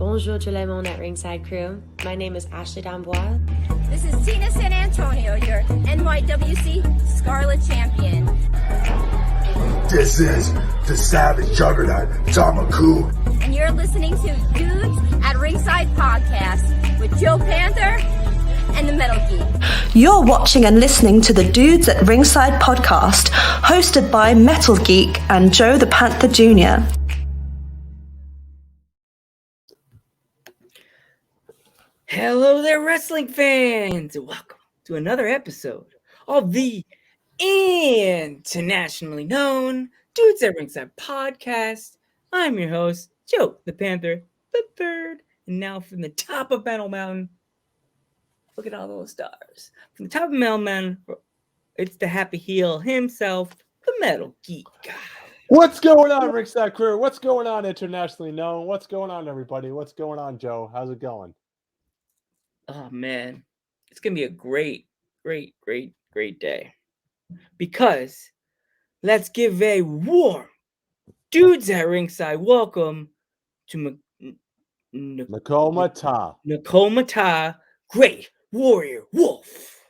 Bonjour tout le monde at Ringside Crew. My name is Ashley Dambois. This is Tina San Antonio, your NYWC Scarlet Champion. This is the Savage Juggernaut, Tamaku. And you're listening to Dudes at Ringside Podcast with Joe Panther and the Metal Geek. You're watching and listening to the Dudes at Ringside Podcast, hosted by Metal Geek and Joe the Panther Jr. Hello there, wrestling fans! Welcome to another episode of the internationally known Dudes at Ringside Podcast. I'm your host, Joe the Panther the Third, and now from the top of Metal Mountain, look at all those stars. From the top of Metal Mountain, it's the happy heel himself, the Metal Geek. What's going on, Ringside Crew? What's going on, internationally known? What's going on, everybody? What's going on, Joe? How's it going? Oh, man. It's going to be a great day. Because let's give a warm Dudes at Ringside welcome to nakoma, Great Warrior Wolf.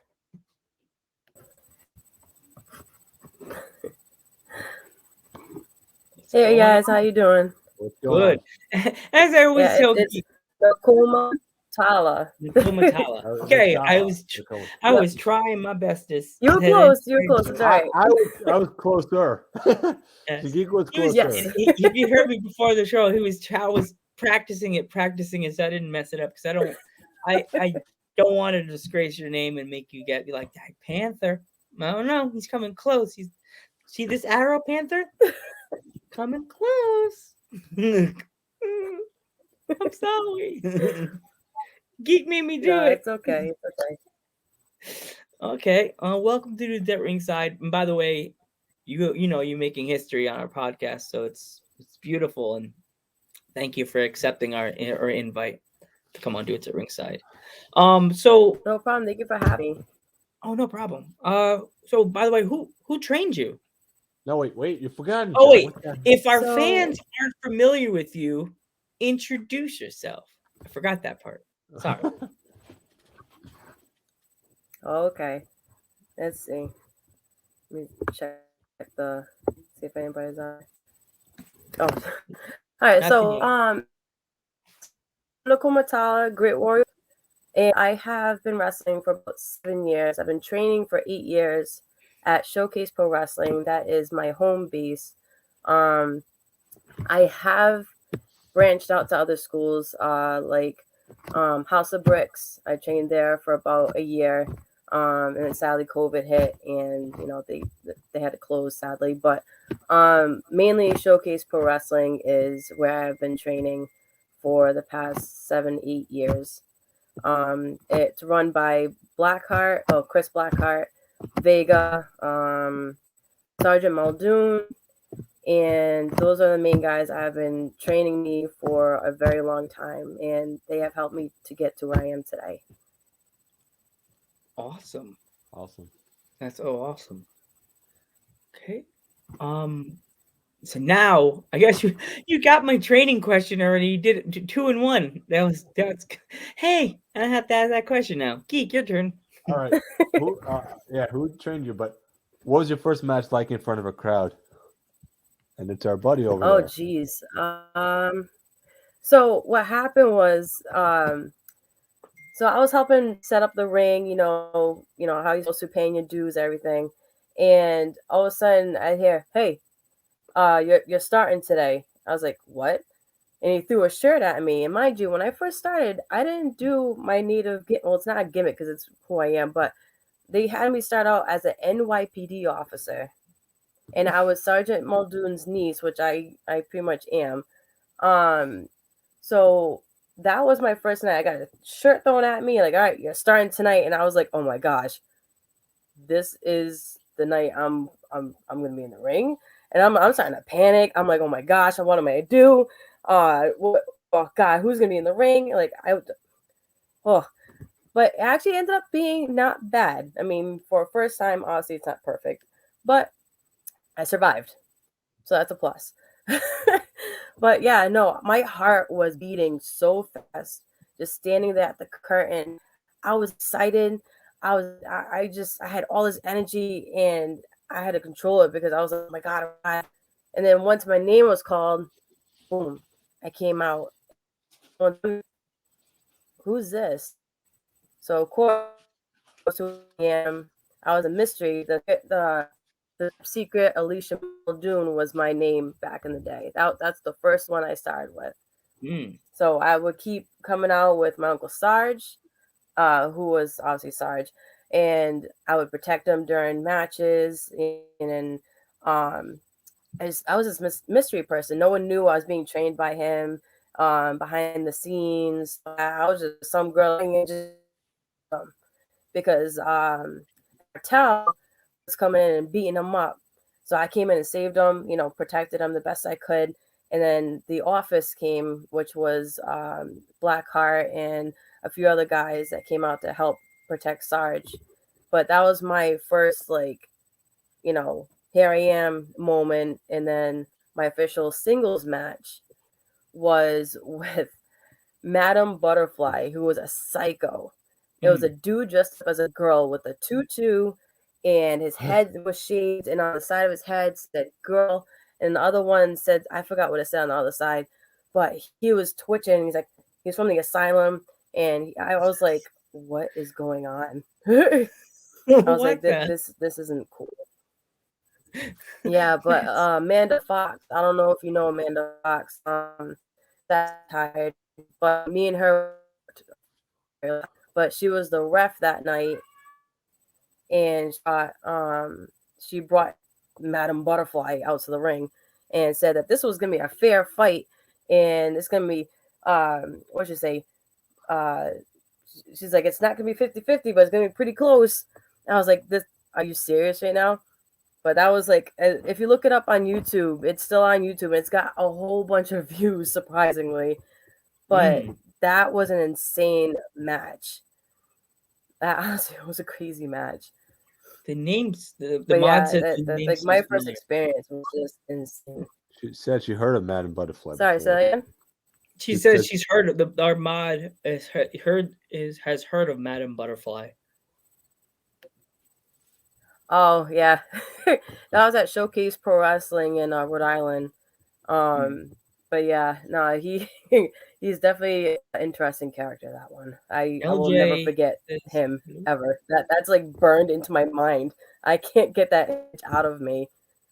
Hey guys, how you doing? Good. As I always tell it's nakoma, tala. Okay, I was trying my bestest. You were close. It's all right. I was closer. Yes. The geek was closer. Yes. If you heard me before the show, I was practicing it so I didn't mess it up because I don't want to disgrace your name and make you be like that Panther. I don't know. He's coming close. See this arrow, Panther? Coming close. I'm sorry. Geek made me do it. It's okay. Okay. Welcome to the Ringside. And by the way, you know you're making history on our podcast, so it's beautiful. And thank you for accepting our invite to come on Dudes at Ringside. So No problem. Thank you for having me. Oh, no problem. So by the way, who trained you? No, wait, you forgot. Oh, wait. If our fans aren't familiar with you, introduce yourself. I forgot that part. Sorry. Okay. Let's see. Let me check see if anybody's on. Oh. All right. Nakoma Tala, Great Warrior. And I have been wrestling for about 7 years. I've been training for 8 years at Showcase Pro Wrestling. That is my home base. I have branched out to other schools like House of Bricks. I trained there for about a year, and then sadly COVID hit, and they had to close sadly. But mainly Showcase Pro Wrestling is where I've been training for the past 7-8 years. It's run by Chris Blackheart, Vega, Sergeant Muldoon, and those are the main guys that have been training me for a very long time, and they have helped me to get to where I am today. Awesome. That's awesome. Okay. So now I guess you got my training question already. You did it 2 in 1. That's hey, I have to ask that question now. Geek, your turn. All right. Who trained you? But what was your first match like in front of a crowd? And it's our buddy over there. Oh, geez. So what happened was, so I was helping set up the ring, you know how you're supposed to pay your dues, everything. And all of a sudden I hear, hey, you're starting today. I was like, what? And he threw a shirt at me. And mind you, when I first started, I didn't do my native well, it's not a gimmick because it's who I am, but they had me start out as an NYPD officer. And I was Sergeant Muldoon's niece, which I pretty much am. So that was my first night. I got a shirt thrown at me, like, all right, you're starting tonight. And I was like, oh my gosh, this is the night I'm gonna be in the ring. And I'm starting to panic. I'm like, oh my gosh, what am I gonna do? Oh God, who's gonna be in the ring? But it actually ended up being not bad. I mean, for a first time, obviously it's not perfect, but I survived. So that's a plus. But yeah, no, my heart was beating so fast, just standing there at the curtain. I was excited. I had all this energy and I had to control it because I was like, oh my God. And then once my name was called, boom, I came out. Who's this? So of course, who I am. I was a mystery. The secret Alicia Muldoon was my name back in the day. That's the first one I started with. So I would keep coming out with my Uncle Sarge, who was obviously Sarge, and I would protect him during matches. And then I was this mystery person. No one knew I was being trained by him behind the scenes. I was just some girl because Martel was coming in and beating him up. So I came in and saved him, protected him the best I could. And then the office came, which was Blackheart and a few other guys that came out to help protect Sarge. But that was my first, here I am moment. And then my official singles match was with Madame Butterfly, who was a psycho. It was a dude dressed up as a girl with a tutu, and his head was shaved, and on the side of his head said girl, and the other one said, I forgot what it said on the other side, but he was twitching. He's from the asylum, and I was like, what is going on? I was like, this isn't cool. Yeah, but Amanda Fox, I don't know if you know Amanda Fox, that's tired, but me and her, but she was the ref that night, and she brought Madame Butterfly out to the ring and said that this was gonna be a fair fight, and it's gonna be what should say, she's like, it's not gonna be 50-50, but it's gonna be pretty close. And I was like, are you serious right now? But that was like, if you look it up on YouTube, it's still on YouTube, and it's got a whole bunch of views, surprisingly. But that was an insane match. That honestly was a crazy match. The names, the mod said like my first experience was just insane. She said she heard of Madame Butterfly. Sorry, say that again? She says she's heard of our mod has heard of Madame Butterfly. Oh yeah, that was at Showcase Pro Wrestling in Rhode Island. But yeah, no, he's definitely an interesting character. That one, I will never forget him ever. That's like burned into my mind. I can't get that out of me.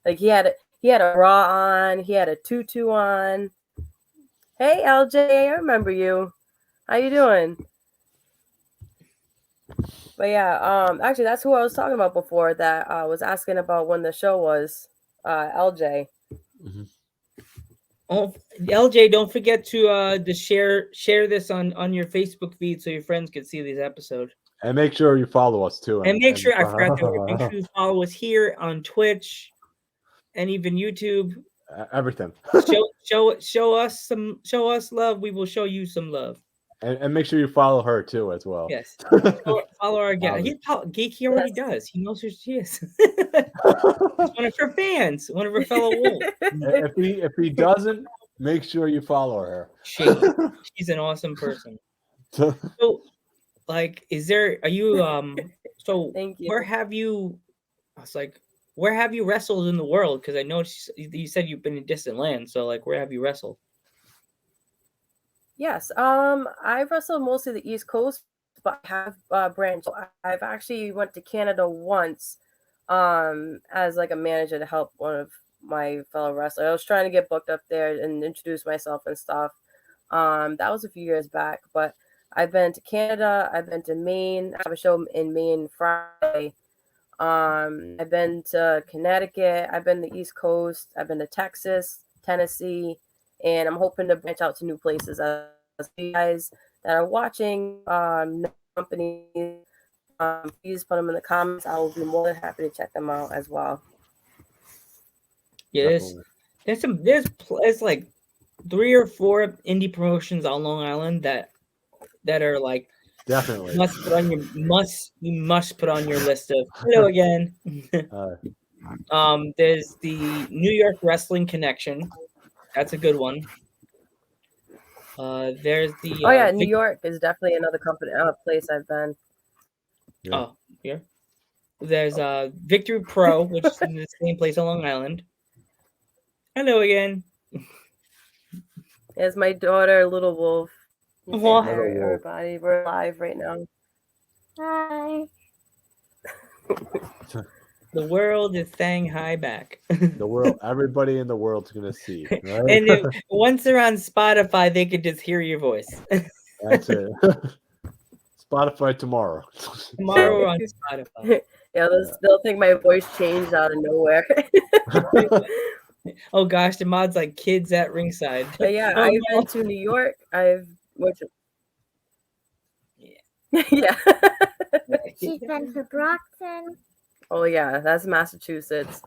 Like he had a bra on, he had a tutu on. Hey LJ, I remember you. How you doing? But yeah, actually that's who I was talking about before that was asking about when the show was, LJ. Mm-hmm. Oh, LJ, don't forget to share this on your Facebook feed so your friends can see these episodes. And make sure you follow us too. And make sure you follow us here on Twitch and even YouTube. Everything. show us love. We will show you some love. And make sure you follow her too as well. Yes. Follow our guest. He already does. He knows who she is. He's one of her fans, one of her fellow wolves. If he doesn't, make sure you follow her. She's an awesome person. So, like, are you so Thank you. where have you wrestled in the world? Because I know you said you've been in distant lands. So like, where have you wrestled? Yes, I've wrestled mostly the East Coast, but I have branched. I've actually went to Canada once, as like a manager to help one of my fellow wrestlers. I was trying to get booked up there and introduce myself and stuff. That was a few years back, but I've been to Canada. I've been to Maine. I have a show in Maine Friday. I've been to Connecticut. I've been to the East Coast. I've been to Texas, Tennessee. And I'm hoping to branch out to new places. As you guys that are watching, companies, please put them in the comments. I will be more than happy to check them out as well. Yes, there's like 3 or 4 indie promotions on Long Island that are like definitely you must put on your list of hello again. There's the New York Wrestling Connection. That's a good one. There's the Oh yeah, New York is definitely another place I've been. Yeah. Oh, here. There's Victory Pro, which is in the same place on Long Island. Hello again. It's my daughter, Little Wolf. Say Aw. hi, Little Wolf. everybody. We're live right now. Hi. The world is saying hi back. The world, everybody in the world's gonna see, right? And once they're on Spotify, they can just hear your voice. That's it. Spotify tomorrow. Tomorrow we're on Spotify. Yeah, they'll think my voice changed out of nowhere. Oh gosh, the mod's like kids at ringside. But yeah, Oh, I've no. been to New York. Yeah. Yeah. She's been to Brockton. Oh yeah, that's Massachusetts.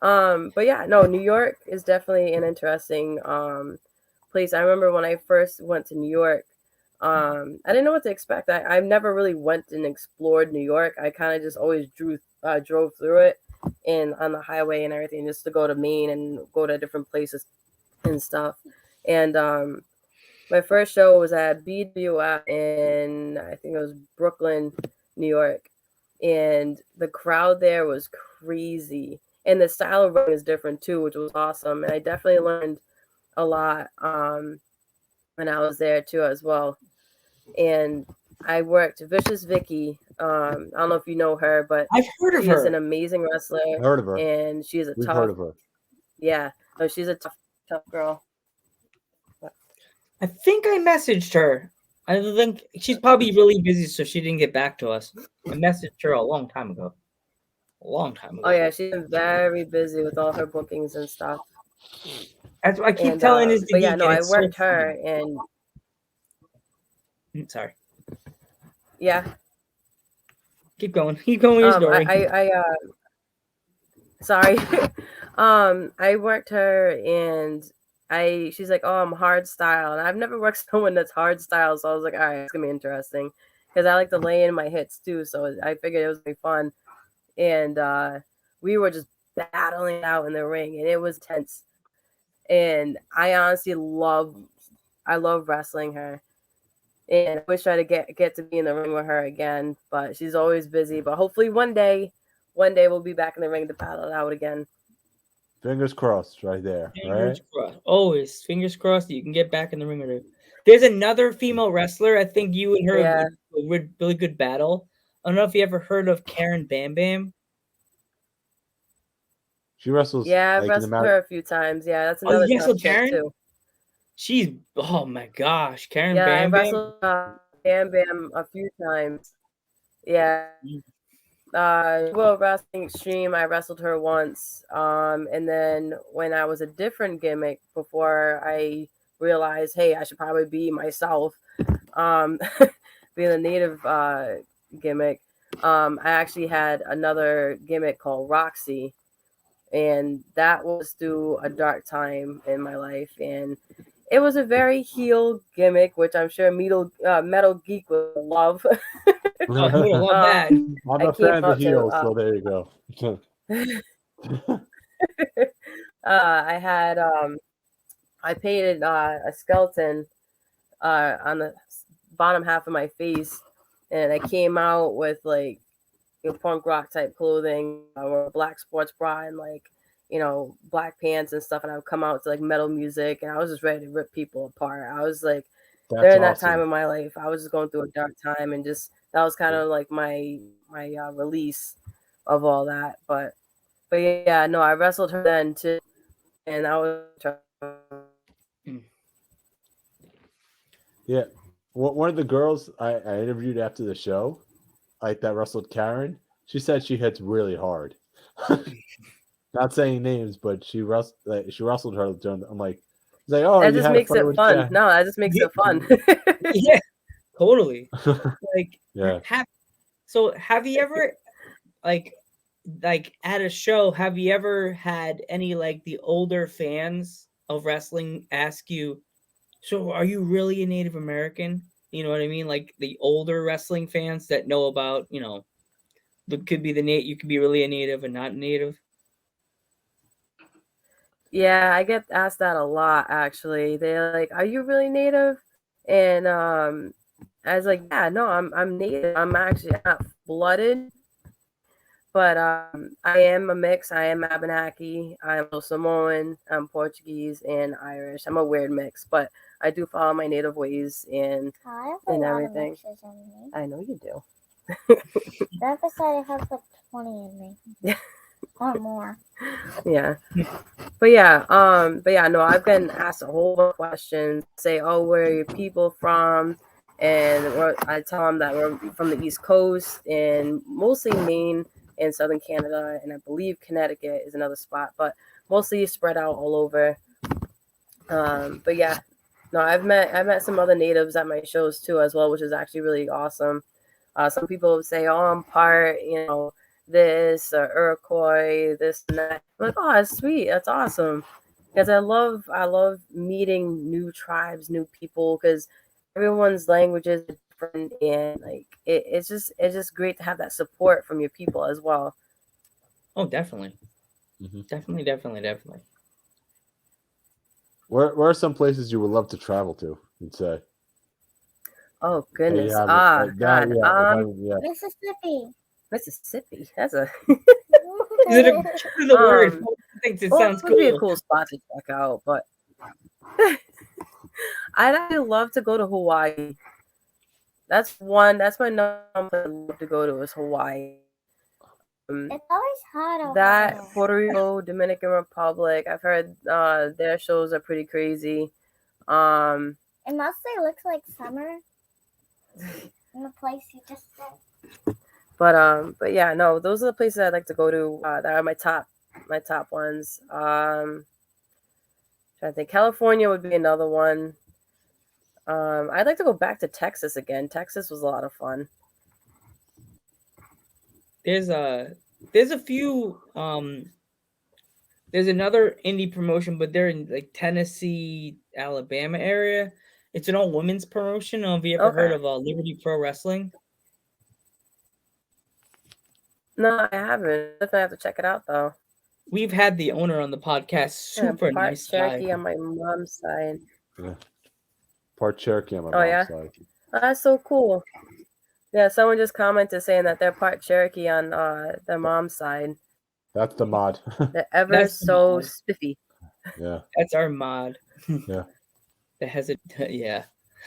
But yeah, no, New York is definitely an interesting place. I remember when I first went to New York, I didn't know what to expect. I never really went and explored New York. I kind of just always drove through it and on the highway and everything, just to go to Maine and go to different places and stuff. And my first show was at BWF in, I think it was Brooklyn, New York. And the crowd there was crazy. And the style of writing is different too, which was awesome. And I definitely learned a lot when I was there too as well. And I worked Vicious Vicky. I don't know if you know her, but I've heard of she's her. an amazing wrestler. Heard of her. And she's a We've tough. heard of her. Yeah, no, she's a tough girl. I think I messaged her. I think she's probably really busy, so she didn't get back to us. I messaged her a long time ago. Oh yeah, she's been very busy with all her bookings and stuff. That's what I keep telling this. But yeah, no, I worked her and. Sorry. Yeah. Keep going. Keep going with your story. Sorry. I worked her and she's like, oh, I'm hard style. And I've never worked someone that's hard style. So I was like, all right, it's going to be interesting. Because I like to lay in my hits too. So I figured it was going to be fun. And we were just battling out in the ring. And it was tense. And I honestly love wrestling her. And I wish I'd get to be in the ring with her again. But she's always busy. But hopefully one day we'll be back in the ring to battle it out again. Fingers crossed, right there. Fingers right? crossed. Always fingers crossed that you can get back in the ring with her. There's another female wrestler. I think you and her would really good battle. I don't know if you ever heard of Karen Bam Bam. She wrestles. Yeah, I've wrestled her a few times. Yeah, that's another. Yeah, so Karen too. She's oh my gosh, Karen yeah, Bam Bam. I wrestled Bam Bam a few times. Yeah. Well, Wrestling Extreme, I wrestled her once. And then when I was a different gimmick, before I realized, hey, I should probably be myself, being a native gimmick, I actually had another gimmick called Roxy. And that was through a dark time in my life. And it was a very heel gimmick, which I'm sure Metal Geek would love. Oh, he would love that. I'm a fan of the heels, so there you go. I had I painted a skeleton on the bottom half of my face, and I came out with like punk rock type clothing, or a black sports bra and like black pants and stuff, and I would come out to like metal music, and I was just ready to rip people apart. I was like, during that time in my life, I was just going through a dark time, and just that was kind of like my release of all that. But yeah, no, I wrestled her then too, and I was. Yeah, one of the girls I interviewed after the show, like that wrestled Karen, she said she hits really hard. Not saying names, but she wrestled her during. I'm like, oh, that just makes it fun. No, that just makes it fun. Yeah, totally. Like, yeah. Have you ever, like at a show, have you ever had any like the older fans of wrestling ask you, so are you really a Native American? You know what I mean? Like the older wrestling fans that know about, you could be really a Native and not Native. Yeah, I get asked that a lot actually. They're like, "Are you really native?" And I was like, "Yeah, no, I'm native. I'm actually not blooded, but I am a mix. I am Abenaki. I'm Samoan. I'm Portuguese and Irish. I'm a weird mix, but I do follow my native ways and everything. I know you do. That beside I have like 20 in me. Or more. Yeah. But yeah, no, I've been asked a whole bunch of questions. Say, oh, where are your people from? And I tell them that we're from the East Coast and mostly Maine and Southern Canada, and I believe Connecticut is another spot, but mostly spread out all over. But yeah, no, I've met some other natives at my shows too as well, which is actually really awesome. Some people say, oh, I'm part, this or Iroquois, this and that. I'm like, oh, that's sweet. That's awesome. Because I love meeting new tribes, new people, because everyone's languages are different, and like it's just great to have that support from your people as well. Oh, definitely. Definitely. Where are some places you would love to travel to? You'd say. Oh goodness! God. Yeah. Mississippi. That's a Is it the word? I think it sounds it would be a cool. cool spot to check out, but I'd actually love to go to Hawaii. That's my number one place I'd love to go to is Hawaii. It's always hot over That there. Puerto Rico, Dominican Republic. I've heard their shows are pretty crazy. It mostly looks like summer in the place you just said. But yeah, no, those are the places I'd like to go to. That are my top ones. Trying to think, California would be another one. I'd like to go back to Texas again. Texas was a lot of fun. There's a few there's another indie promotion, but they're in like Tennessee, Alabama area. It's an all women's promotion. Have you ever heard of Liberty Pro Wrestling? No, I haven't. Definitely have to check it out though. We've had the owner on the podcast. Super nice Cherokee guy. on my mom's side. Yeah. Part Cherokee on my mom's side. Oh, that's so cool. Yeah, someone just commented saying that they're part Cherokee on their mom's side. That's the mod. They're ever so spiffy. Yeah. That's our mod. Yeah. That has it. Yeah.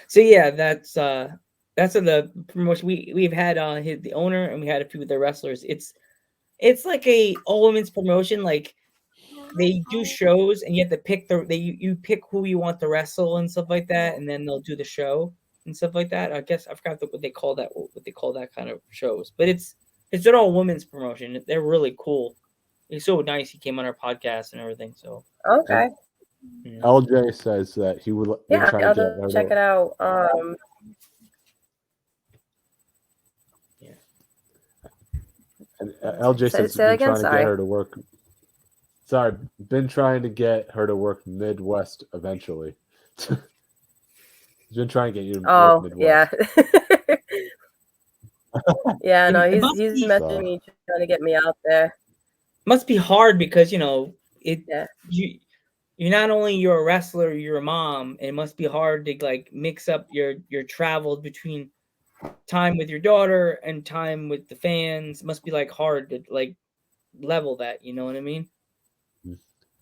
So yeah, that's the promotion we've had on the owner, and we had a few of the wrestlers. It's like a all women's promotion. Like they do shows, and you have to pick you pick who you want to wrestle and stuff like that, and then they'll do the show and stuff like that. I guess I forgot what they call that kind of shows, but it's an all women's promotion. They're really cool. He's so nice. He came on our podcast and everything. So okay. Yeah. LJ says that he would. Yeah, I'll check it out. Yeah. And LJ says he's been trying to get her to work. Sorry, been trying to get her to work Midwest eventually. He's been trying to get you to work Midwest. Yeah. Yeah, no, he's messaging me, trying to get me out there. Must be hard because you're not only you're a wrestler, you're a mom. And it must be hard to like mix up your travels between time with your daughter and time with the fans. It must be like hard to like level that. You know what I mean?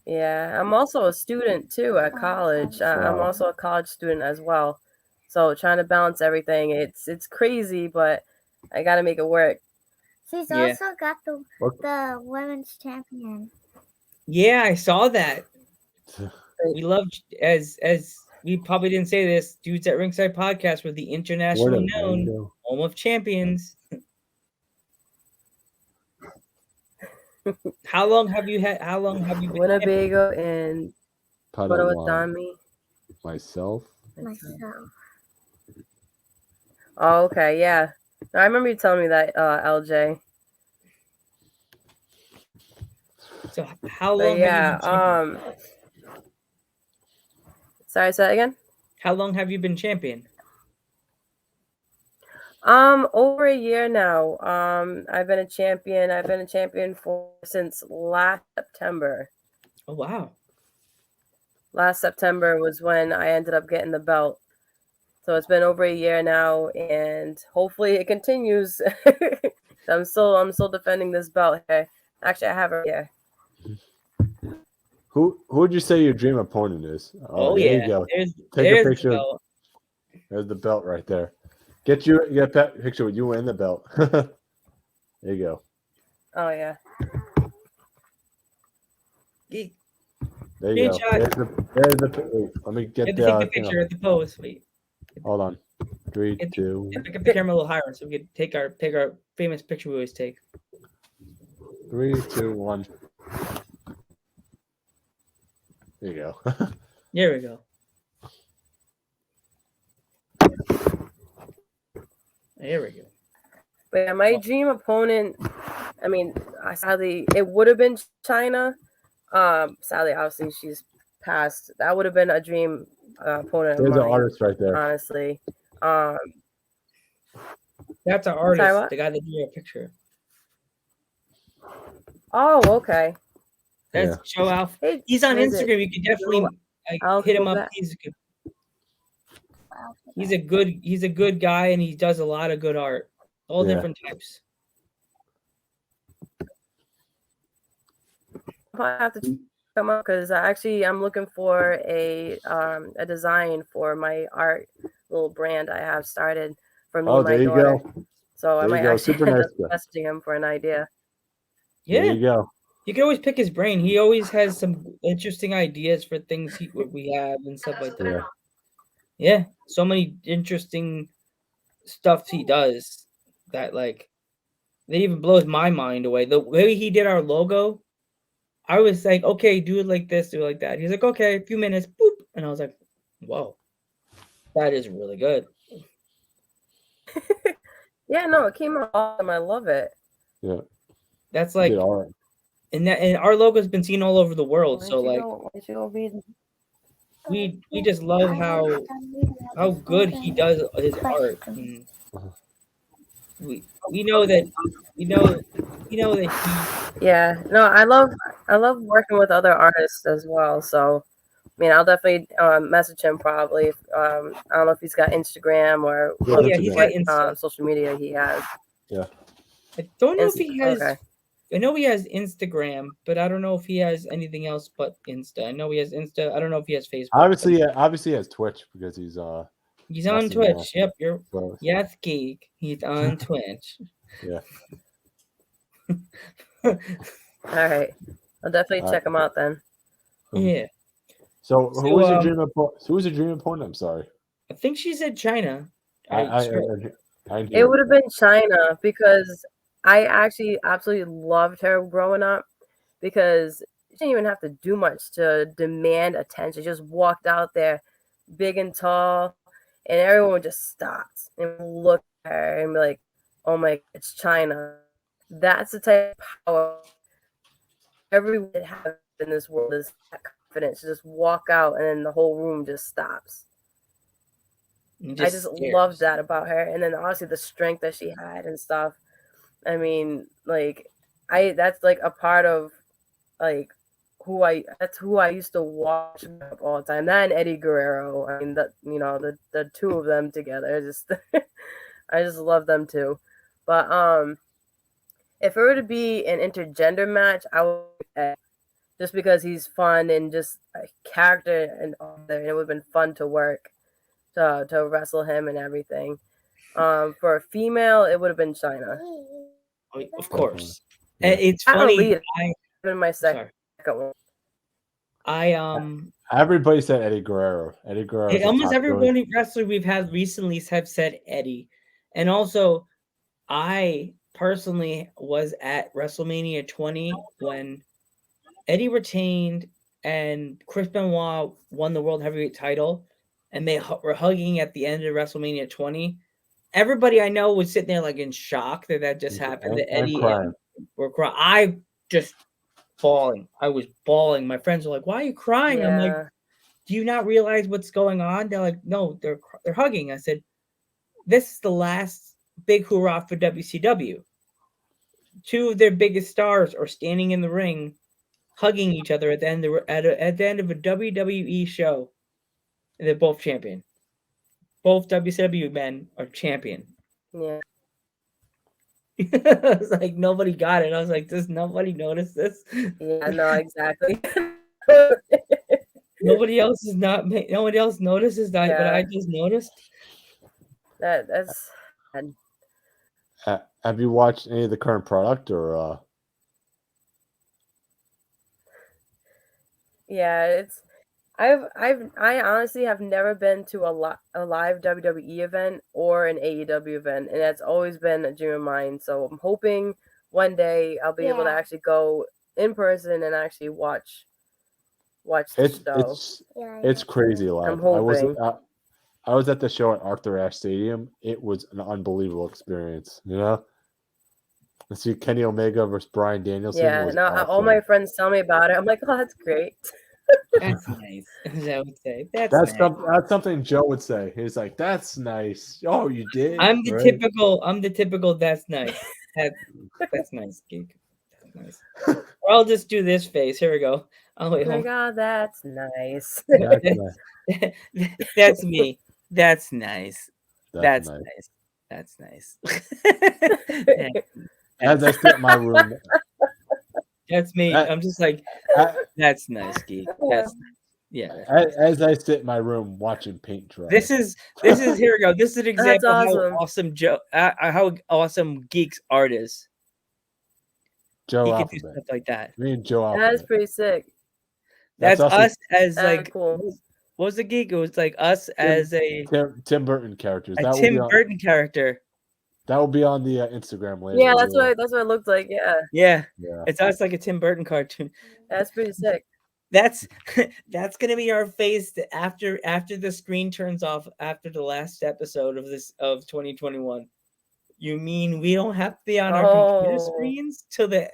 Yeah, I'm also a student too at college. I'm also a college student as well. So trying to balance everything, it's crazy, but I got to make it work. She's also got the women's champion. Yeah, I saw that. We loved as we probably didn't say this. Dudes at Ringside Podcast were the internationally known home of champions. How long have you been Winnebago and Potawatomi? Myself. Oh, okay, yeah. I remember you telling me that, LJ. So how long have you been champion? Sorry, say that again? How long have you been champion? Over a year now. I've been a champion. I've been a champion since last September. Oh wow. last September was when I ended up getting the belt. So it's been over a year now, and hopefully it continues. I'm still defending this belt here. Actually, I have it here. Who would you say your dream opponent is? Oh there yeah, you go. there's Take a the picture. belt. There's the belt right there. Get a picture with you and the belt. There you go. Oh yeah. There you go. There's the wait, let me get You have to take the picture at the pose. Wait. Hold on. 3, 2. Pick up the camera a little higher so we can take our famous picture we always take. 3, 2, 1. There you go. There we go. There we go. But yeah, my dream opponent, I mean, sadly, it would have been China. Sadly, obviously, she's passed. That would have been a dream opponent. There's of an mine, artist right there. honestly. That's an Sorry, artist, what? the guy that drew your picture. Oh, okay. That's Yeah. Joe Alf. Hey, He's on where is it? Instagram. You can definitely I'll hit him go up. back. He's a good guy, and he does a lot of good art, all Yeah. different types. I have to come up because I'm looking for a design for my art little brand I have started for me and my there you daughter. go. So I There you might go. actually Super end up nice guy. messaging him for an idea. There Yeah, you go. you can always pick his brain. He always has some interesting ideas for things we have and stuff like that. Yeah. Yeah, so many interesting stuff he does that like that even blows my mind away. The way he did our logo, I was like, okay, do it like this, do it like that. He's like, okay, a few minutes, boop, and I was like, whoa, that is really good. Yeah, no, it came out awesome. I love it. Yeah. That's like, Did all right. and our logo's been seen all over the world. Why So don't you like, go- why don't you go read? we just love how good he does his art. And we know that he. Yeah, no, I love working with other artists as well. So, I mean, I'll definitely message him probably. I don't know if he's got Instagram or Yeah, Oh yeah, he's got Instagram. Insta. social media he has. Yeah. I don't know if he has. Okay. I know he has Instagram, but I don't know if he has anything else but Insta. I know he has Insta. I don't know if he has Facebook. Obviously he has Twitch because he's He's on Wrestling Twitch. now. Yep, you're so, yes, geek. He's on Twitch. yeah. All right. I'll definitely check him out then. Yeah, So who was your um, dream opponent? Who was your dream opponent? I'm sorry. I think she said China. I didn't It hear would have been China because I actually absolutely loved her growing up because she didn't even have to do much to demand attention. She just walked out there big and tall, and everyone just stopped and looked at her and be like, oh my, it's China. That's the type of power everyone has in this world is that confidence to just walk out and then the whole room just stops. I just loved that about her. And then obviously the strength that she had and stuff. I mean, like that's like a part of like who I used to watch all the time. That and Eddie Guerrero. I mean, the two of them together, just I just love them too. But if it were to be an intergender match, I would just because he's fun and just a character and all that, and it would have been fun to work to wrestle him and everything. For a female, it would have been China. Of course. Yeah. And it's I don't funny. lead. In my second one. Everybody said Eddie Guerrero. Eddie Guerrero. Hey, almost every wrestler we've had recently have said Eddie. And also, I personally was at WrestleMania 20 when Eddie retained and Chris Benoit won the World Heavyweight title, and they were hugging at the end of WrestleMania 20. Everybody I know was sitting there like in shock that just happened. That Eddie and were crying. I just bawling. I was bawling. My friends were like, "Why are you crying?" Yeah. I'm like, "Do you not realize what's going on?" They're like, "No, they're hugging." I said, "This is the last big hurrah for WCW. Two of their biggest stars are standing in the ring, hugging each other at the end at the end of a WWE show, and they're both champion. Both WCW men are champion. Yeah. I was like, nobody got it. I was like, does nobody notice this? Yeah, no, exactly. Nobody else notices that, but Yeah. I just noticed. That's Have you watched any of the current product or? yeah, it's I honestly have never been to a live WWE event or an AEW event, and that's always been a dream of mine. So I'm hoping one day I'll be able to Yeah. actually go in person and actually watch the show. It's crazy live. I'm hoping. I was at the show at Arthur Ashe Stadium. It was an unbelievable experience. You know, to see Kenny Omega versus Bryan Danielson. Yeah, was no, awesome. all my friends tell me about it. I'm like, oh, that's great. That's nice. As I would say, that's nice. That's something Joe would say. He's like, "That's nice." Oh, you did. I'm the right? typical. That's nice. That's nice, geek. That's nice. Or I'll just do this face. Here we go. Oh wait, Oh my hold god, that's nice. That's nice. That's me. That's nice. That's nice. nice. That's nice. As I sit in my room, That's me. That- I'm just like, I- that's nice, geek. That's nice. Yeah. as I sit in my room watching paint dry. This is here we go. This is an example of awesome. how awesome Geek's art is. Joe He can do Alphabet. stuff like that. Me and Joe That Alphabet. is pretty sick. That's also us as like cool. what was the Geek? It was like us as a Tim Burton characters. a Tim Burton character. That will be on the Instagram later. Yeah, that's what it looked like. Yeah, Yeah. Yeah. It's us like a Tim Burton cartoon. that's pretty sick. That's gonna be our face after the screen turns off after the last episode of 2021. You mean we don't have to be on our computer screens till the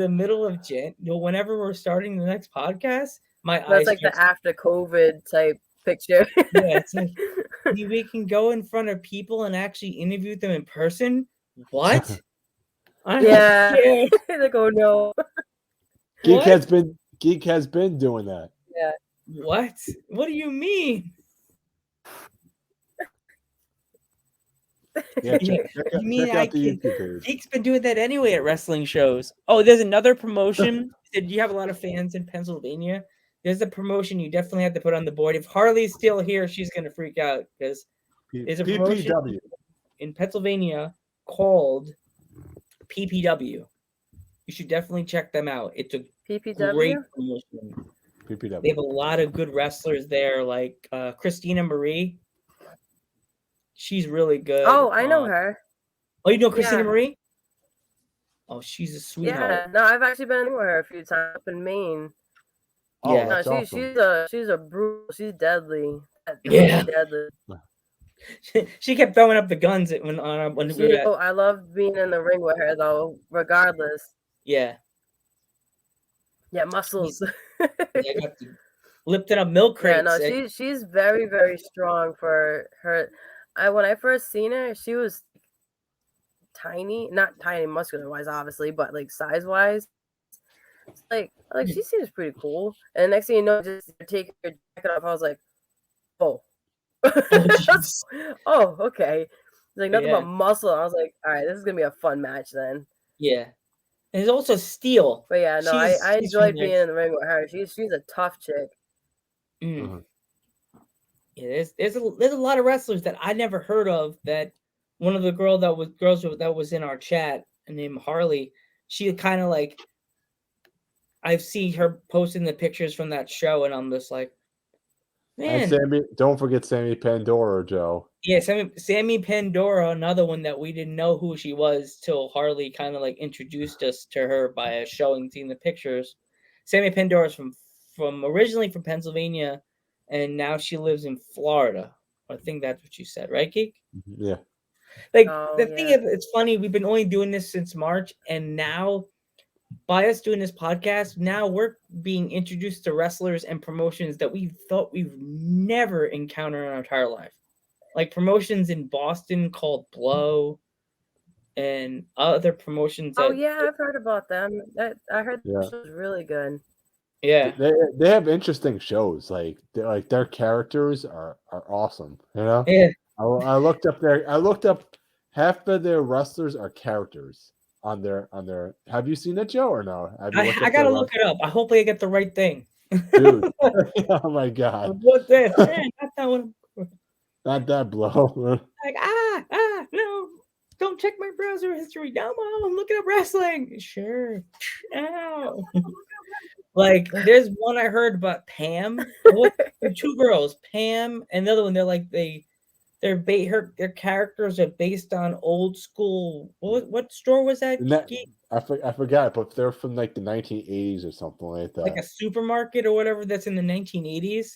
middle of whenever we're starting the next podcast? That's like the after COVID type picture. Yeah, it's like we can go in front of people and actually interview them in person. What? Yeah. Like, oh no. Geek has been doing that. Yeah. What? What do you mean? Yeah, You mean check out the YouTube page. Geek's been doing that anyway at wrestling shows. Oh, there's another promotion. Did you have a lot of fans in Pennsylvania? There's a promotion you definitely have to put on the board. If Harley's still here, she's gonna freak out because there's a promotion PPW in Pennsylvania called PPW. You should definitely check them out. It's a PPW? great promotion. PPW. They have a lot of good wrestlers there, like Christina Marie. She's really good. Oh, I know her. Oh, you know Christina Yeah. Marie? Oh, she's a sweetheart. Yeah, no, I've actually been with her a few times up in Maine. Oh, Yeah. No, that's awesome. she's a brutal. She's deadly. Yeah. Deadly. She kept throwing up the guns when we were at, I love being in the ring with her though. Regardless. yeah. Yeah, muscles. I got the lifting up milk crates. Yeah, no, she's very, very strong for her. When I first seen her, she was tiny, not tiny muscular wise, obviously, but like size wise. It's like she seems pretty cool. And next thing you know, just take her jacket off. I was like, oh, oh, okay. Like nothing but muscle. I was like, all right, this is gonna be a fun match then. Yeah. And there's also Steel. But yeah, no, I enjoyed being in the ring with her. She's a tough chick. Mm. Mhm. Yeah, there's a lot of wrestlers that I never heard of. That one of the girls that was in our chat named Harley, she kind of like I've seen her posting the pictures from that show, and I'm just like, man. And don't forget Sammy Pandora, Joe. Yeah, Sammy Pandora, another one that we didn't know who she was till Harley kind of like introduced us to her by seeing the pictures. Sammy Pandora's from originally from Pennsylvania, and now she lives in Florida. I think that's what you said, right, Geek? Yeah. Like Oh, thing is, it's funny. We've been only doing this since March, and now by us doing this podcast, now we're being introduced to wrestlers and promotions that we thought we've never encountered in our entire life. Like promotions in Boston called Blow, and other promotions. Oh that, yeah, I've heard about them. I heard Yeah. this was really good. yeah, They have interesting shows. Like their characters are awesome. You know. yeah. I looked up half of their wrestlers are characters on their. Have you seen it, Joe, or no? Have you looked I up gotta their look it up. I hope I get the right thing. dude? Oh my god, What this? Not that one. not that blow. Like no, don't check my browser history. No, Mom, I'm looking up wrestling. Sure. Ow. Like there's one I heard about Pam. They're two girls, Pam and the other one. They're like their characters are based on old school. What store was that? I forgot, but they're from like the 1980s or something like that. Like a supermarket or whatever that's in the 1980s.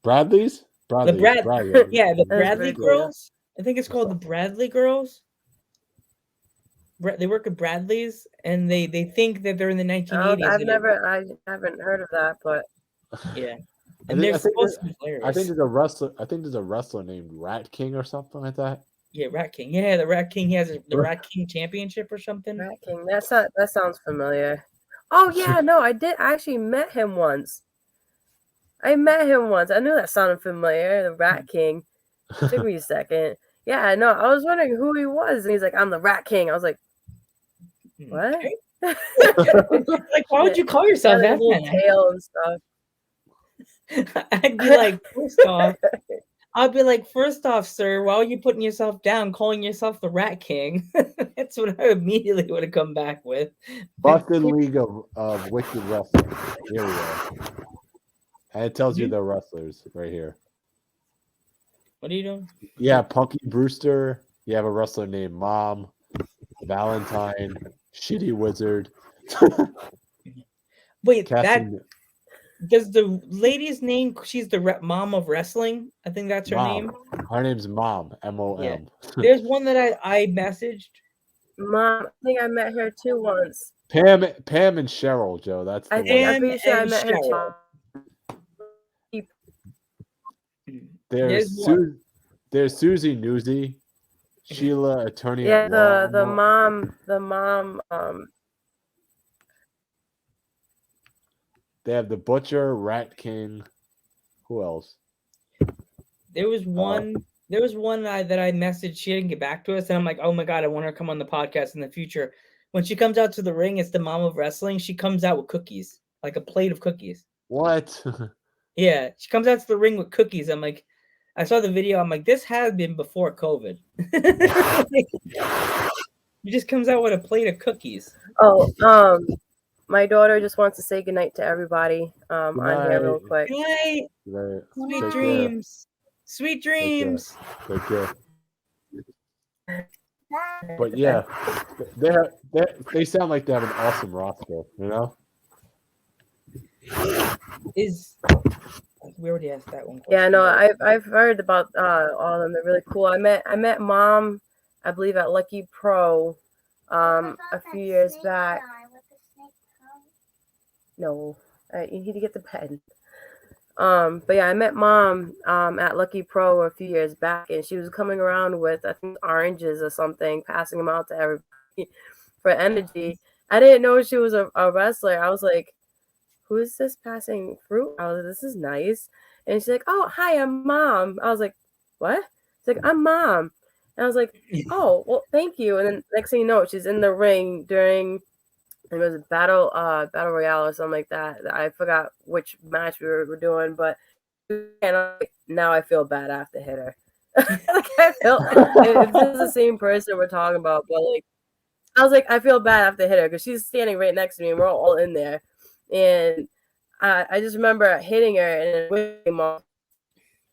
Bradley's? Bradley. Yeah, the That was Bradley very cool. girls. I think it's called the Bradley girls. They work at Bradley's, and they think that they're in the 1980s. I haven't heard of that, but Yeah, I and think- they're I think supposed to be hilarious. I think there's a wrestler named Rat King or something like that. Yeah, Rat King. Yeah, the Rat King. He has the Rat King Championship or something. Rat King. That sounds familiar. Oh yeah, no, I actually met him once. I knew that sounded familiar. The Rat King. It took me a second. Yeah, no, I was wondering who he was, and he's like, "I'm the Rat King." I was like, "What?" Okay. Like, why would you call yourself Like a that? little man? tail and stuff. I'd be like, first off, sir, why are you putting yourself down, calling yourself the Rat King? That's what I immediately would have come back with. Boston League of Wicked Wrestling. Here we go. And it tells you the wrestlers right here. What are you doing? Yeah, Punky Brewster. You have a wrestler named Mom, Valentine, Shitty Wizard. Wait, Cassie- does the lady's name? She's the mom of wrestling. I think that's her name. Her name's Mom. MOM. Yeah. There's one that I messaged. Mom, I think I met her too once. Pam and Cheryl, Joe. That's the I one. think I'm pretty sure I and met her Cheryl. too. There's Susie Newsy, Sheila Attorney. Yeah, at Law. the mom. They have the Butcher, Rat King. Who else? There was one. There was one that I messaged. She didn't get back to us, and I'm like, oh my god, I want her to come on the podcast in the future. When she comes out to the ring, it's the mom of wrestling. She comes out with cookies, like a plate of cookies. What? Yeah, she comes out to the ring with cookies. I'm like, I saw the video. I'm like, this has been before COVID. She just comes out with a plate of cookies. Oh, my daughter just wants to say goodnight to everybody. On here real quick. Good night. Right. Sweet Take dreams. Sweet care. dreams. Take care. But yeah, they sound like they have an awesome roster, you know? We already asked that one question. Yeah, no, I've heard about all of them. They're really cool. I met Mom, I believe, at Lucky Pro a few years back. No, you need to get the pen. But yeah, I met Mom at Lucky Pro a few years back, and she was coming around with, I think, oranges or something, passing them out to everybody for energy. I didn't know she was a wrestler. I was like, who is this passing fruit? I was like, this is nice. And she's like, oh, hi, I'm Mom. I was like, what? She's like, I'm Mom. And I was like, oh, well, thank you. And then next thing you know, she's in the ring during, it was a battle royale or something like that. I forgot which match we were doing, but now I feel bad I have to hit her. Like I felt if this is the same person we're talking about, but like I was like, I feel bad I have to hit her because she's standing right next to me and we're all in there. And I just remember hitting her and I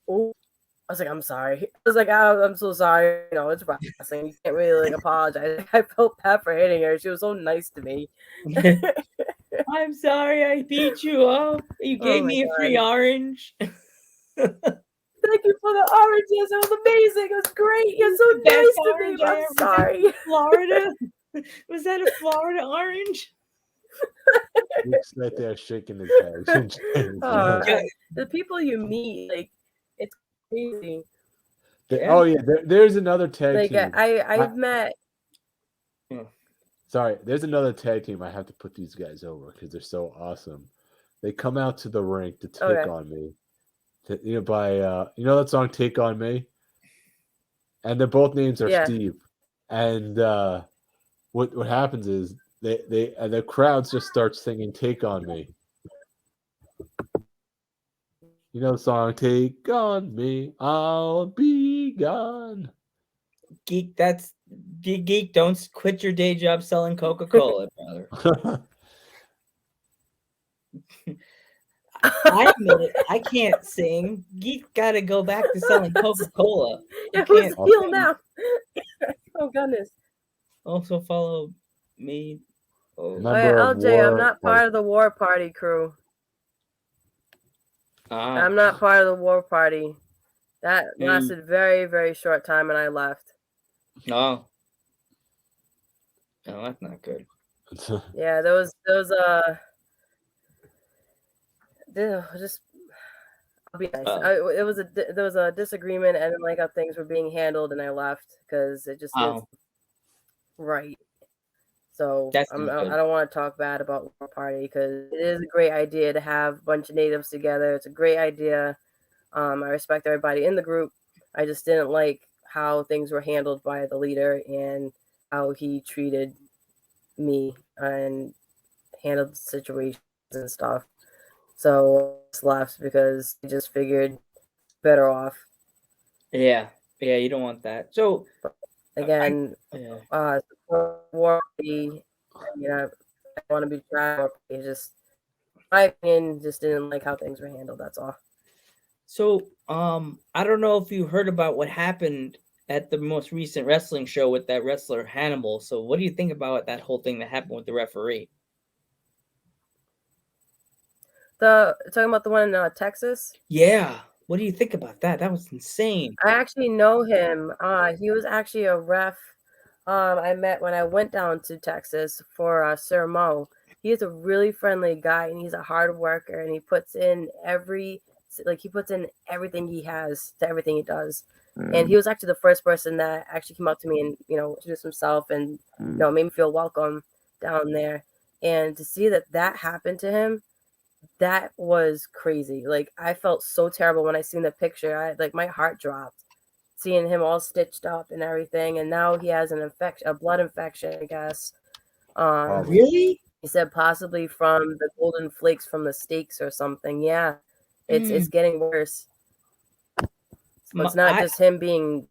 was like, I'm sorry. I was like, oh, I'm so sorry. You know, it's wrestling. You can't really like apologize. I felt bad for hitting her. She was so nice to me. I'm sorry I beat you up. You gave me a free orange. Thank you for the oranges. It was amazing. It was great. You're so nice to me. I'm sorry. Florida? Was that a Florida orange? Looks like they're shaking his head. The people you meet, like, it's crazy. Oh yeah, there's another tag Like team. I've met. Sorry, there's another tag team. I have to put these guys over because they're so awesome. They come out to the ring to take on me. By that song "Take on Me," and their both names are Steve. And what happens is they and the crowds just start singing "Take on Me." You know the song "Take on Me, I'll be gone." Geek, that's Geek. Don't quit your day job selling Coca-Cola, brother. I admit it. I can't sing. Geek got to go back to selling Coca-Cola. Yeah, who's heel now? Oh goodness. Also follow me. Oh yeah, LJ, I'm not part of the war party crew. I'm not part of the war party. That lasted very, very short time, and I left. No, that's not good. Yeah, there was just. I'll be nice. There was a disagreement, and like how things were being handled, and I left because it just is right. So I don't want to talk bad about War Party because it is a great idea to have a bunch of natives together. It's a great idea. I respect everybody in the group. I just didn't like how things were handled by the leader and how he treated me and handled the situations and stuff. So I just left because I just figured better off. Yeah, you don't want that. So again, war party. I want to be proud. Just my opinion, just didn't like how things were handled. That's all. So I don't know if you heard about what happened at the most recent wrestling show with that wrestler Hannibal. So what do you think about that whole thing that happened with the referee? Talking about the one in Texas? Yeah. What do you think about that? That was insane. I actually know him. He was actually a ref I met when I went down to Texas for Sir Mo. He is a really friendly guy, and he's a hard worker, and he puts in everything he has to everything he does. And he was actually the first person that actually came up to me and introduced himself and made me feel welcome down there. And to see that happened to him, that was crazy. Like, I felt so terrible when I seen the picture. My heart dropped seeing him all stitched up and everything. And now he has a blood infection, I guess. Really? He said possibly from the golden flakes from the steaks or something. Yeah, it's getting worse. So it's not just him being,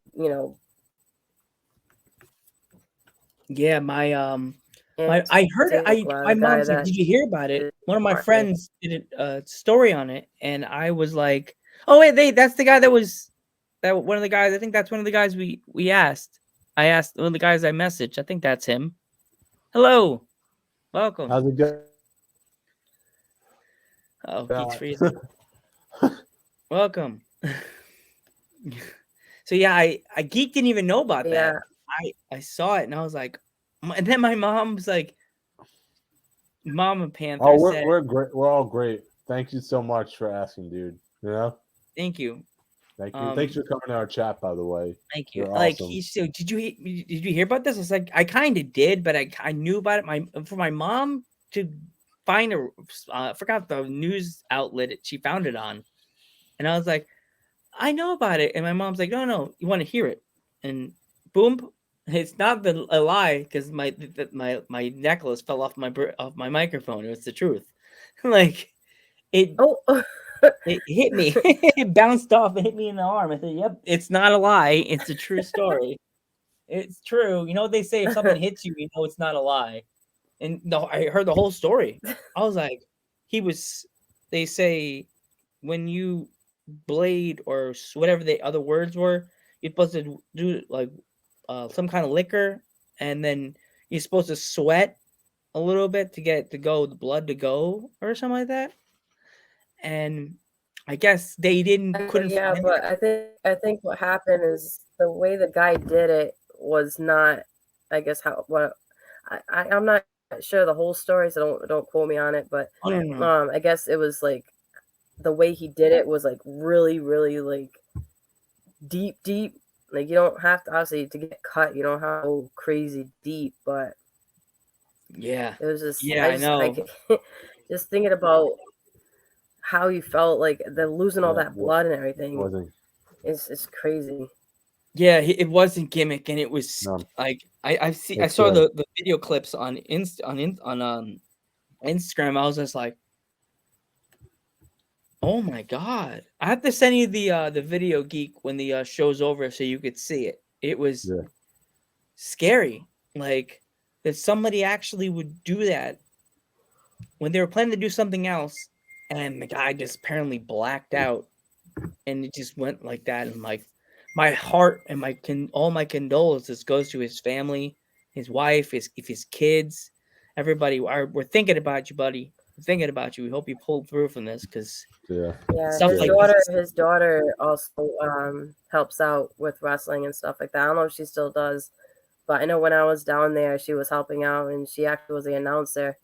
Yeah, I heard it. My mom said, "Did you hear about it?" One of my friends did a story on it, and I was like, "Oh wait, that's the guy that was one of the guys. I think that's one of the guys we asked. I asked one of the guys I messaged. I think that's him. Hello, welcome. How's it going? Oh, Geek's freezing. Welcome. So yeah, I Geek didn't even know about that. I saw it and I was like, and then my mom was like, Mama Panther. Oh, we're great. We're all great. Thank you so much for asking, dude. Thank you. Thank you. Thanks for coming to our chat, by the way. Thank you. Awesome. So did you hear about this? I was like, I kind of did, but I knew about it. For my mom to find I forgot the news outlet she found it on, and I was like, I know about it. And my mom's like, no, you want to hear it? And boom, it's not a lie because my necklace fell off my microphone. It was the truth. It hit me. It bounced off and hit me in the arm. I said, "Yep, it's not a lie. It's a true story. It's true." You know what they say? If something hits you, you know it's not a lie. And no, I heard the whole story. I was like, they say when you blade or whatever the other words were, you're supposed to do some kind of liquor, and then you're supposed to sweat a little bit to get the blood to go or something like that. And I guess they couldn't. Yeah, but I think what happened is the way the guy did it was not. I guess I'm not sure the whole story, so don't quote me on it. But I guess it was like the way he did it was like really, really like deep, Like, you don't have to, obviously, to get cut, you don't have to go crazy deep, but Yeah. it was just, Yeah, I know. just thinking about how you felt, like, the losing all Yeah, that blood and everything. wasn't It's crazy. Yeah, it wasn't gimmick, and it was No. like I It's saw good. the video clips on Instagram. I was just like, oh my god! I have to send you the video geek when the show's over so you could see it. It was Yeah. scary, like that somebody actually would do that when they were planning to do something else, and the guy just apparently blacked out, and it just went like that. And like, my heart and all my condolences goes to his family, his wife, his kids, everybody. We're thinking about you, buddy. We're thinking about you. We hope you pull through from this, because Yeah, stuff his like daughter, this. his daughter also helps out with wrestling and stuff like that. I don't know if she still does, but I know when I was down there, she was helping out, and she actually was the announcer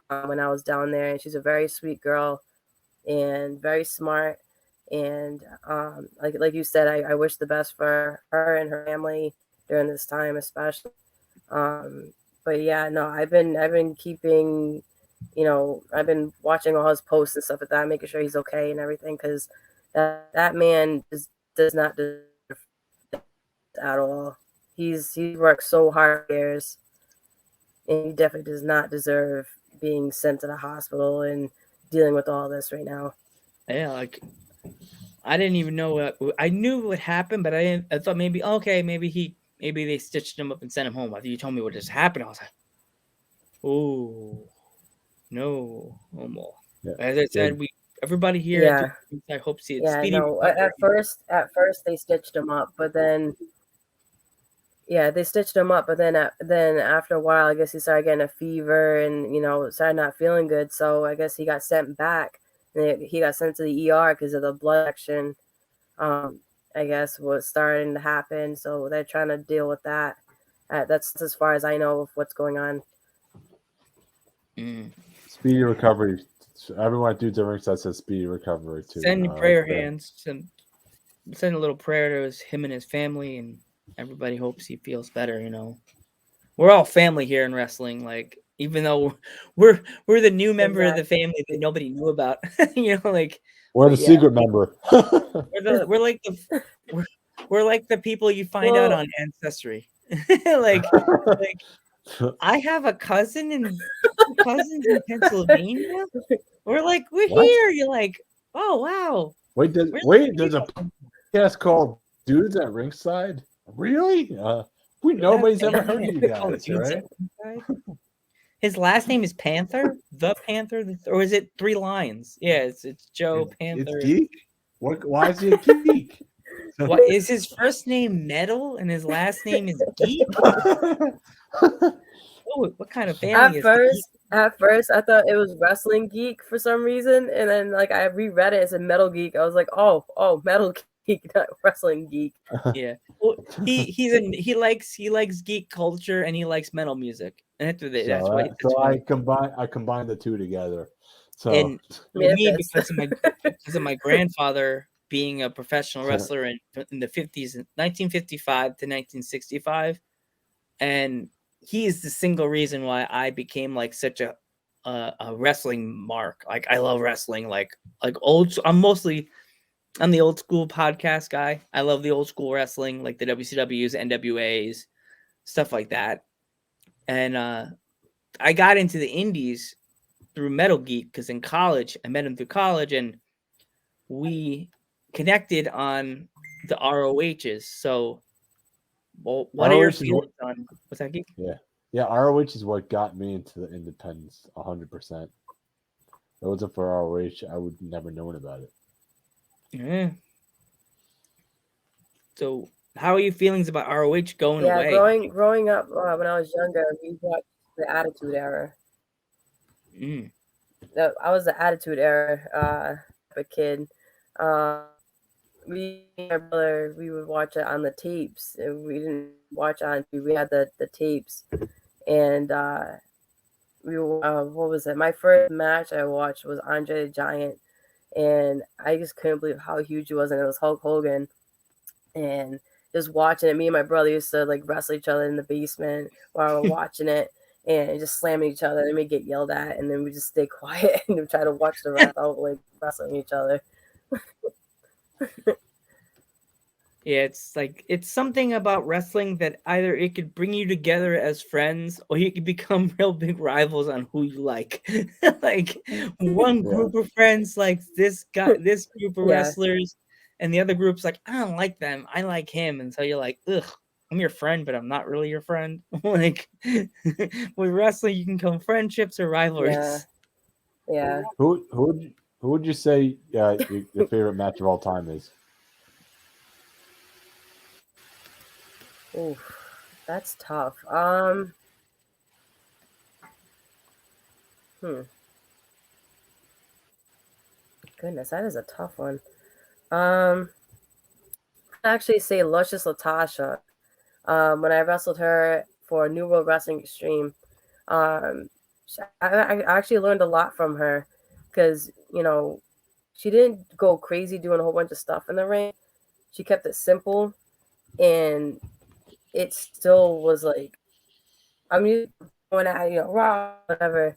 when I was down there. And she's a very sweet girl and very smart. And like you said, I wish the best for her and her family during this time, especially. But yeah, no, I've been keeping, I've been watching all his posts and stuff like that, making sure he's okay and everything, because that man does not deserve that at all. He's worked so hard for years, and he definitely does not deserve being sent to the hospital and dealing with all this right now. Yeah, like, I didn't even know I knew what happened, but I thought maybe maybe they stitched him up and sent him home. After you told me what just happened, I was like, oh no, more. Yeah. As I said, everybody here, I hope see it. Yeah, Speedy no. recovery. At first they stitched him up, but then they stitched him up, but then after a while, I guess he started getting a fever and started not feeling good. So I guess he got sent back. And he got sent to the ER because of the blood action. I guess was starting to happen. So they're trying to deal with that. That's as far as I know of what's going on. Speedy recovery. Everyone at Dudes at Ringside says speedy recovery too. Send your prayer hands. Send a little prayer to him and his family, and everybody hopes he feels better. We're all family here in wrestling. Like, even though we're the new member of the family that nobody knew about, like, we're the secret member. we're like the people you find out on Ancestry. like I have a cousin and cousins in Pennsylvania. We're here. You're like, oh wow. Wait, there's a podcast called Dudes at Ringside? Really? Nobody's ever heard of you guys, right? His last name is Panther, the Panther, or is it 3 lines? Yeah, it's Joe Panther. It's geek. Why is he a geek? What is his first name? Metal, and his last name is Geek. What kind of family? At first, I thought it was Wrestling Geek for some reason, and then I reread it as a Metal Geek. I was like, oh, Metal Geek, not Wrestling Geek. Yeah, well, he likes geek culture and he likes metal music, and that's why. I combined the two together. So and me, because of my grandfather being a professional wrestler in the 50s, 1955 to 1965, and he is the single reason why I became such a wrestling mark. Like, I love wrestling, like old. I'm the old school podcast guy. I love the old school wrestling, like the WCWs, NWAs, stuff like that. And I got into the indies through Metal Geek because in college, I met him through college, and we connected on the ROHs. So, well, what are your feelings on what's that, Geek? Yeah. ROH is what got me into the independents 100%. If it wasn't for ROH, I would never known about it. Yeah. So, how are your feelings about ROH going away? Yeah, growing up when I was younger, we watched the Attitude Era. I was the Attitude Era a kid. Me and my brother, we would watch it on the tapes. And we didn't watch on. We had the tapes, and what was it? My first match I watched was Andre the Giant, and I just couldn't believe how huge he was, and it was Hulk Hogan, and just watching it. Me and my brother used to like wrestle each other in the basement while we're watching it and just slamming each other. And we get yelled at, and then we just stay quiet and we try to watch the rest out like wrestling each other. Yeah, it's something about wrestling that either it could bring you together as friends or you could become real big rivals on who you like. Like one group of friends likes this group of wrestlers, and the other group's like, I don't like them, I like him. And so you're like, ugh, I'm your friend, but I'm not really your friend. Like with wrestling, you can come friendships or rivalries. Yeah. Who would you say your favorite match of all time is? Ooh, that's tough. Goodness, that is a tough one. I'd actually say Luscious Latasha. When I wrestled her for New World Wrestling Extreme, I actually learned a lot from her because, you know, she didn't go crazy doing a whole bunch of stuff in the ring. She kept it simple, and it still was like, I mean, when I, raw, whatever,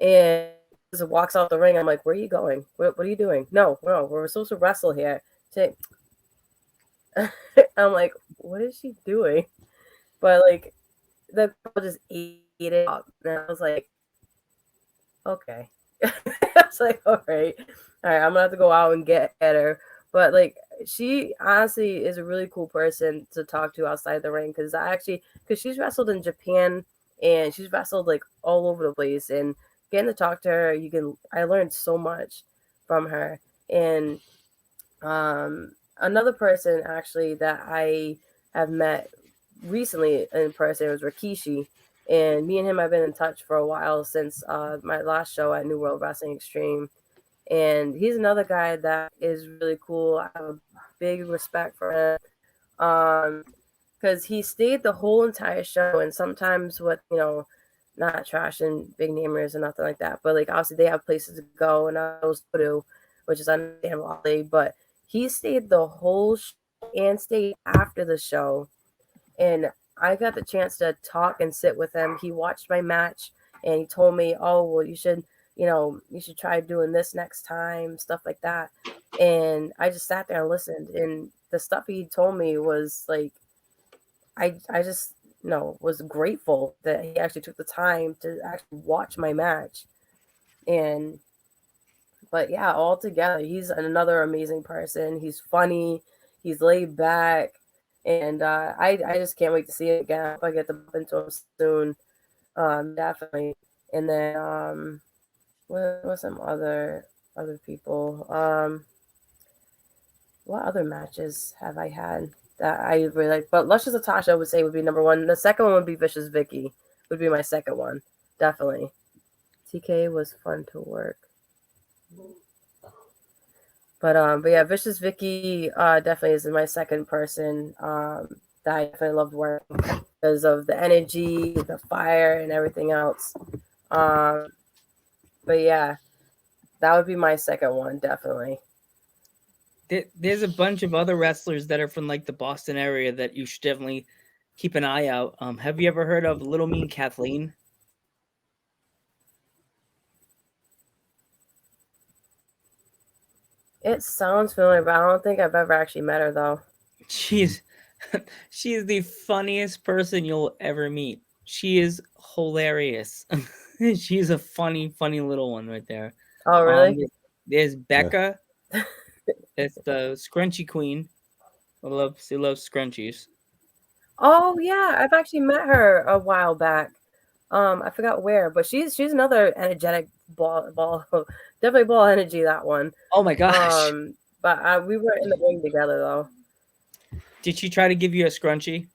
and just walks out the ring, I'm like, where are you going? What are you doing? No, we're supposed to wrestle here. I'm like, what is she doing? But like, the girl just ate it up, and I was like, okay. I was like, all right, I'm gonna have to go out and get her. But like, she honestly is a really cool person to talk to outside the ring because she's wrestled in Japan and she's wrestled like all over the place, and getting to talk to her, I learned so much from her. And another person actually that I have met recently in person was Rikishi, and me and him have been in touch for a while since my last show at New World Wrestling Extreme. And he's another guy that is really cool. I have a big respect for him because he stayed the whole entire show. And sometimes with, not trashing big namers and nothing like that, but like obviously they have places to go and those to do, which is understandable. But he stayed the whole show and stayed after the show. And I got the chance to talk and sit with him. He watched my match and he told me, oh, well, you should try doing this next time, stuff like that. And I just sat there and listened. And the stuff he told me was like, I just, was grateful that he actually took the time to actually watch my match. But yeah, altogether, he's another amazing person. He's funny. He's laid back. And I just can't wait to see him again. I hope I get to bump into him soon. Definitely. And then, what some other people? What other matches have I had that I really like? But Luscious Latasha, I would say, would be number one. The second one would be Vicious Vicky. Would be my second one, definitely. TK was fun to work. But yeah, Vicious Vicky definitely is my second person that I definitely loved working because of the energy, the fire, and everything else. But yeah, that would be my second one, definitely. There's a bunch of other wrestlers that are from like the Boston area that you should definitely keep an eye out. Have you ever heard of Little Mean Kathleen? It sounds familiar, but I don't think I've ever actually met her though. She's the funniest person you'll ever meet. She is hilarious. She's a funny little one right there. Oh, really? There's Becca. It's the scrunchie queen. She loves scrunchies. Oh yeah, I've actually met her a while back. I forgot where, but she's another energetic ball, definitely ball energy, that one. Oh my gosh. But we were in the ring together though. Did she try to give you a scrunchie?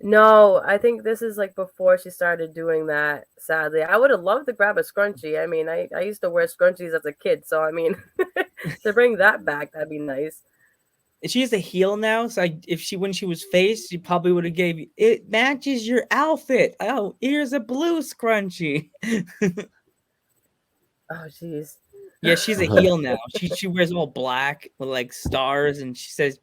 No, I think this is like before she started doing that, sadly. I would have loved to grab a scrunchie. I mean, I used to wear scrunchies as a kid, so I mean, to bring that back, that'd be nice. She's a heel now, so when she was face, she probably would have gave you, it matches your outfit. Oh, here's a blue scrunchie. Oh, jeez. Yeah, she's a heel now. She wears all black with like stars, and she says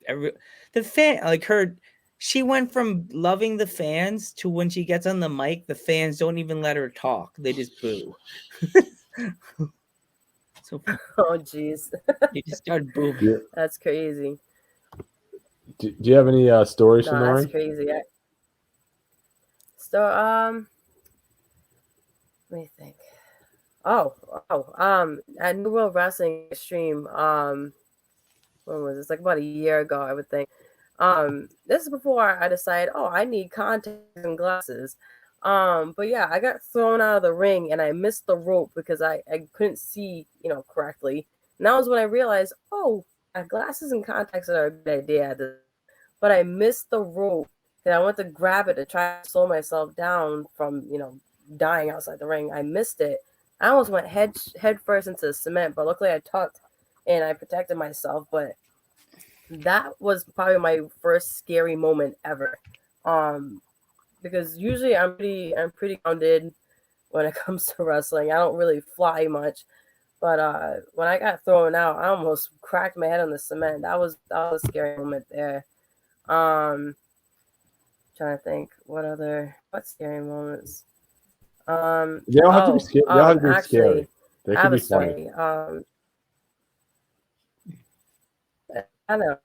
she went from loving the fans to when she gets on the mic, the fans don't even let her talk; they just boo. So Oh, jeez. they just start booing. Yeah. That's crazy. Do you have any stories No, from the that's ring? crazy. Let me think. At New World Wrestling Extreme, when was this? Like about a year ago, I would think. This is before I decided, I need contacts and glasses. But yeah, I got thrown out of the ring and I missed the rope because I couldn't see, correctly. And that was when I realized, glasses and contacts are a good idea. But I missed the rope and I went to grab it to try to slow myself down from, dying outside the ring. I missed it. I almost went head first into the cement, but luckily I tucked and I protected myself. But that was probably my first scary moment ever. Because usually I'm pretty grounded when it comes to wrestling. I don't really fly much. But when I got thrown out, I almost cracked my head on the cement. That was a scary moment there. Trying to think what scary moments. They don't have to be scary. They don't have to be scary. They can be funny. I know.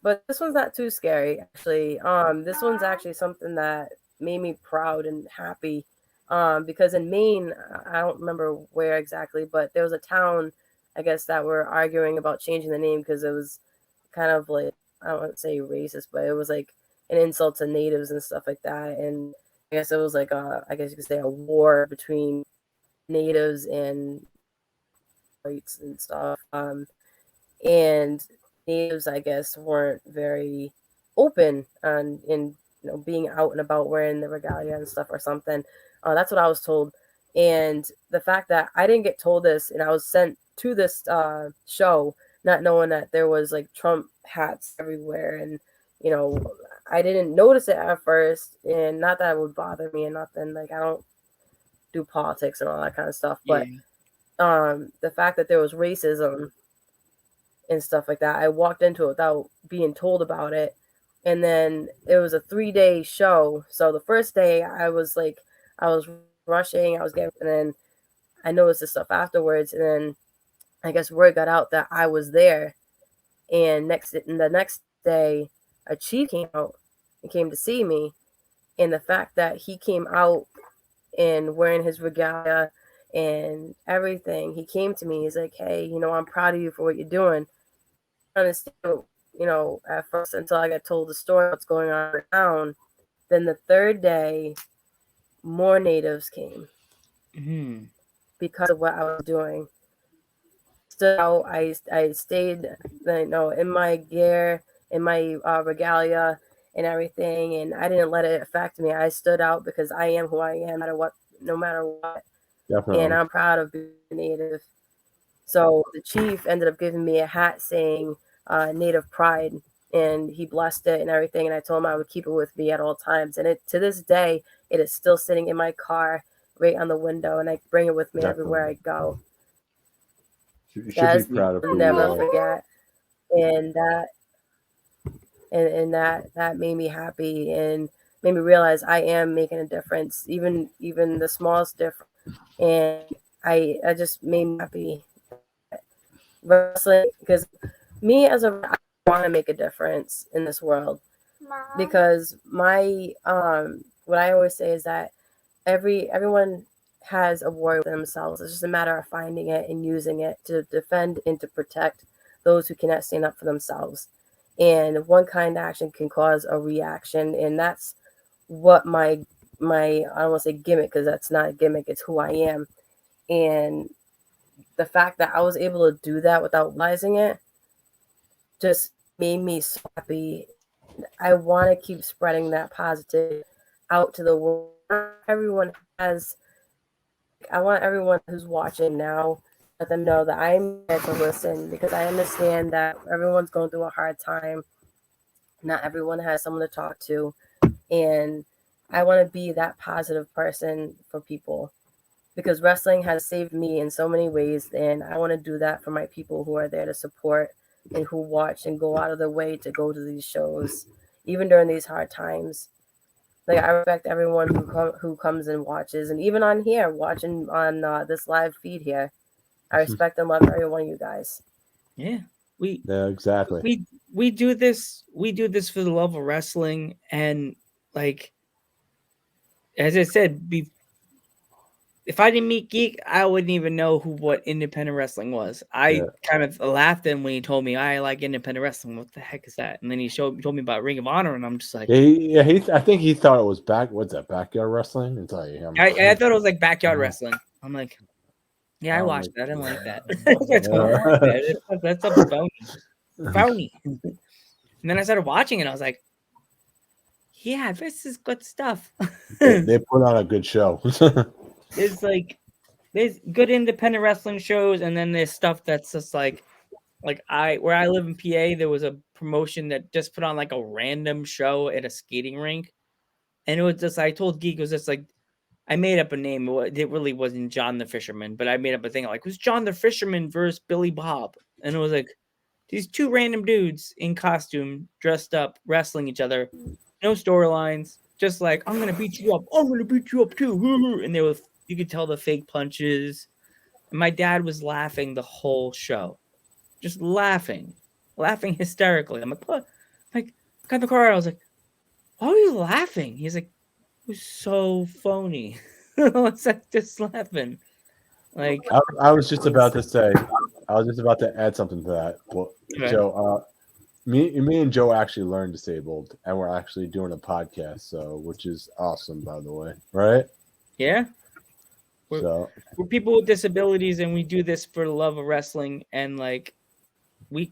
But this one's not too scary, actually. This one's actually something that made me proud and happy. Because in Maine, I don't remember where exactly, but there was a town, I guess, that were arguing about changing the name because it was kind of like, I don't want to say racist, but it was like an insult to natives and stuff like that. And I guess it was like I guess you could say a war between natives and whites and stuff. And natives, I guess, weren't very open in being out and about wearing the regalia and stuff or something. That's what I was told. And the fact that I didn't get told this and I was sent to this show not knowing that there was like Trump hats everywhere, and I didn't notice it at first, and not that it would bother me and nothing. Like, I don't do politics and all that kind of stuff, but the fact that there was racism and stuff like that, I walked into it without being told about it. And then it was a 3-day show. So the first day I was rushing, and then I noticed this stuff afterwards. And then I guess word got out that I was there. And the next day, a chief came out and came to see me. And the fact that he came out and wearing his regalia and everything, he came to me. He's like, "Hey, I'm proud of you for what you're doing." I understand, at first until I got told the story what's going on in the town. Then the third day, more natives came because of what I was doing. So I stayed, in my gear, in my regalia and everything, and I didn't let it affect me. I stood out because I am who I am, no matter what. Definitely. And I'm proud of being Native. So the chief ended up giving me a hat saying Native Pride, and he blessed it and everything. And I told him I would keep it with me at all times. And to this day, it is still sitting in my car, right on the window, and I bring it with me everywhere I go. You should be proud of who never you are. forget. And that made me happy and made me realize I am making a difference, even the smallest difference. And I just made me happy. Wrestling, because I want to make a difference in this world. Mom. Because my what I always say is that everyone has a war within themselves. It's just a matter of finding it and using it to defend and to protect those who cannot stand up for themselves. And one kind action can cause a reaction, and that's what my I don't want to say gimmick, because that's not a gimmick, it's who I am. And the fact that I was able to do that without realizing it just made me so happy. I want to keep spreading that positive out to the world. I want everyone who's watching now, let them know that I'm there to listen, because I understand that everyone's going through a hard time. Not everyone has someone to talk to. And I want to be that positive person for people. because wrestling has saved me in so many ways, and I want to do that for my people who are there to support and who watch and go out of their way to go to these shows, even during these hard times. Like, I respect everyone who comes and watches, and even on here, watching on this live feed here. I respect and love every one of you guys. Yeah, exactly. We do this for the love of wrestling, and like, as I said, if I didn't meet Geek, I wouldn't even know what independent wrestling was. I kind of laughed at him when he told me I like independent wrestling. What the heck is that? And then he told me about Ring of Honor, and I'm just like, I think he thought it was backyard wrestling. I'll tell you, I thought it was like backyard wrestling. I'm like, yeah, I watched that. I didn't like that. That's a phony. And then I started watching it. I was like, yeah, this is good stuff. They put on a good show. It's like, there's good independent wrestling shows, and then there's stuff that's just like where I live in PA, there was a promotion that just put on like a random show at a skating rink, and it was just, I told Geek, it was just like, I made up a name. It really wasn't John the Fisherman, but I made up a thing like, it was John the Fisherman versus Billy Bob, and it was like these two random dudes in costume, dressed up, wrestling each other, no storylines, just like, I'm gonna beat you up, I'm gonna beat you up too, and you could tell the fake punches. And my dad was laughing the whole show, just laughing hysterically. I'm like, what? Like, I got in the car, I was like, why are you laughing? He's like, it was so phony. I was like, just laughing. Like, I was just about to add something to that. Well, okay. Joe, me and Joe actually learned disabled, and we're actually doing a podcast, which is awesome, by the way, right? Yeah. We're people with disabilities, and we do this for the love of wrestling, and like, we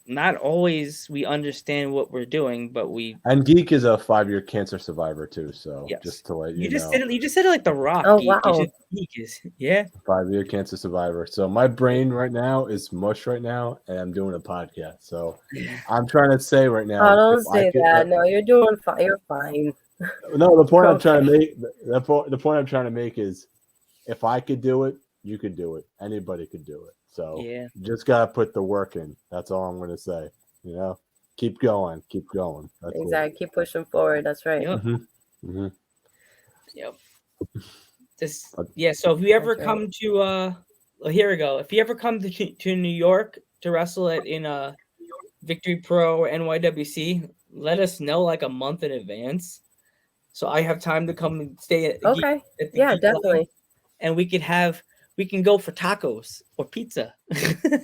not always we understand what we're doing, but and Geek is a 5-year cancer survivor too. So yes. Just to let you know, you just said it like The Rock. Oh, Geek. wow. Geek is 5-year cancer survivor. So my brain right now is mush right now, and I'm doing a podcast. So I'm trying to say right now. Oh, don't say that. No, you're doing fine. You're fine. No, the point I'm trying to make. The point I'm trying to make is, if I could do it, you could do it. Anybody could do it. So you just gotta put the work in. That's all I'm gonna say. You know, keep going. That's exactly. Keep pushing forward. That's right. Yep. Mm-hmm. Yep. So if you ever come to here we go. If you ever come to New York to wrestle in Victory Pro or NYWC, let us know like a month in advance, so I have time to come and stay at the Geek definitely. Line, and we can go for tacos or pizza. I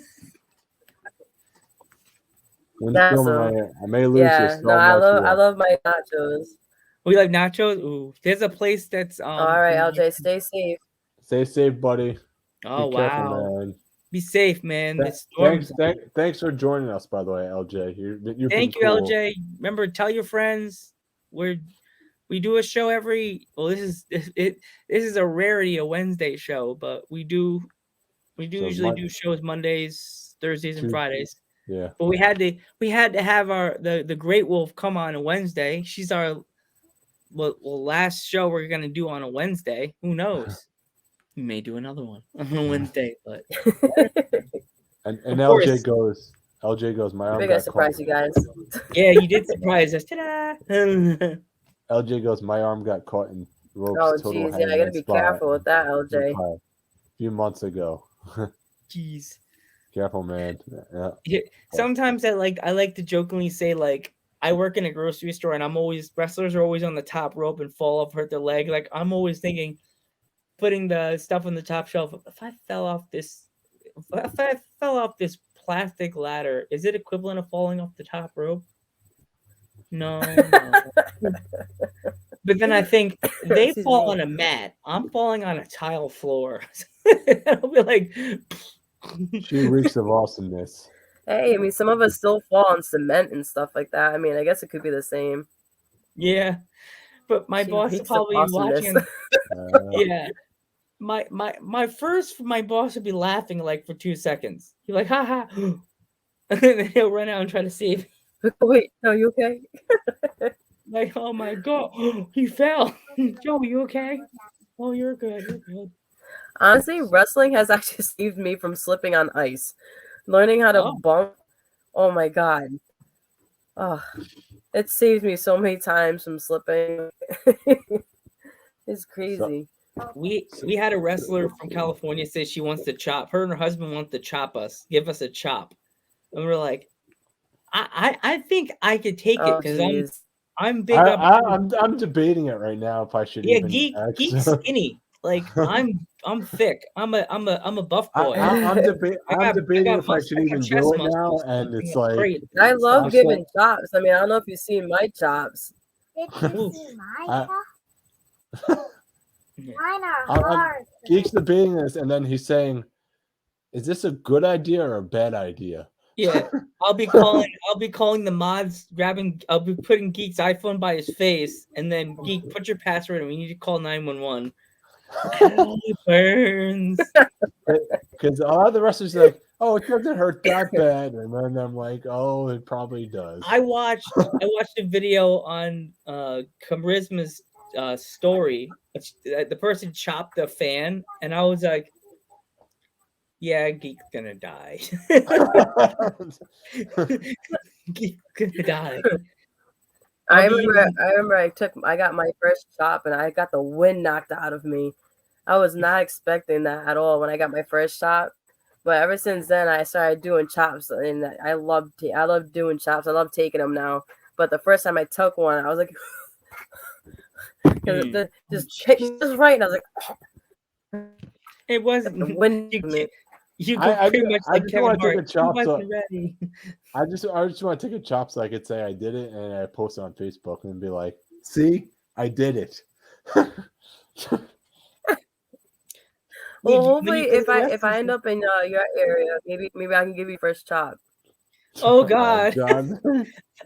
may lose you. I love my nachos. We like nachos. Ooh, there's a place that's all right, LJ, stay safe. Stay safe, buddy. Oh, be careful, man. Be safe, man. Thanks for joining us, by the way, LJ. Thank you, cool. LJ. Remember, tell your friends. We do a show this is a rarity, a Wednesday show, but we usually do shows Mondays, Thursdays, and Fridays. Yeah. But we had to have the Great Wolf come on a Wednesday. She's our last show we're gonna do on a Wednesday. Who knows? We may do another one on a Wednesday, but and LJ goes, my arm got surprise you guys. Yeah, you did surprise us. Ta-da! LJ goes, my arm got caught in ropes. Oh, jeez, I gotta be careful with that, LJ. A few months ago. Jeez. Careful, man. Yeah. Sometimes I like to jokingly say, like, I work in a grocery store, and wrestlers are always on the top rope and fall off, hurt their leg. Like, I'm always thinking, putting the stuff on the top shelf. If I fell off this plastic ladder, is it equivalent of falling off the top rope? No. But then I think they fall on a mat. I'm falling on a tile floor. I'll be like, she reeks of awesomeness. Hey, I mean, some of us still fall on cement and stuff like that. I mean, I guess it could be the same. Yeah, but my boss is probably watching. Yeah, my boss would be laughing like for 2 seconds. He's like, ha ha, and then he'll run out and try to save. Wait, no, you okay? Like, oh my god, he fell. Joe, you okay? Oh, you're good. You're good. Honestly, wrestling has actually saved me from slipping on ice. Learning how to bump. Oh my god. Oh, it saved me so many times from slipping. It's crazy. We had a wrestler from California say she wants to chop. Her and her husband want to chop us, give us a chop, and we're like, I think I could take it because I'm big up. I'm debating it right now if I should even. Geek's skinny. Like I'm thick. I'm a buff boy. I'm debating if I should even do it now, and it's like I love giving chops. I mean, I don't know if you've seen my chops. Did you see my chops? Mine are hard. Geek's debating this, and then he's saying, "Is this a good idea or a bad idea?" Yeah, I'll be calling the mods, I'll be putting Geek's iPhone by his face, and then Geek, put your password and we need to call 911. It burns. Because a lot of the wrestlers are like, "Oh, it doesn't hurt that bad," and then I'm like, "Oh, it probably does." I watched a video on Charisma's story. The person chopped a fan, and I was like, yeah, Geek's gonna die. Geek's gonna die. I remember I got my first chop and I got the wind knocked out of me. I was not expecting that at all when I got my first chop. But ever since then, I started doing chops, and I love doing chops. I love taking them now. But the first time I took one, I was like, just hit me just right, and I was like, it wasn't the wind. I pretty much like Kevin want to Hart. take a chop. Ready. I just want to take a chop so I could say I did it, and I post it on Facebook and be like, "See, I did it." Well, hopefully, if I end up in your area, maybe I can give you first chop. Oh God,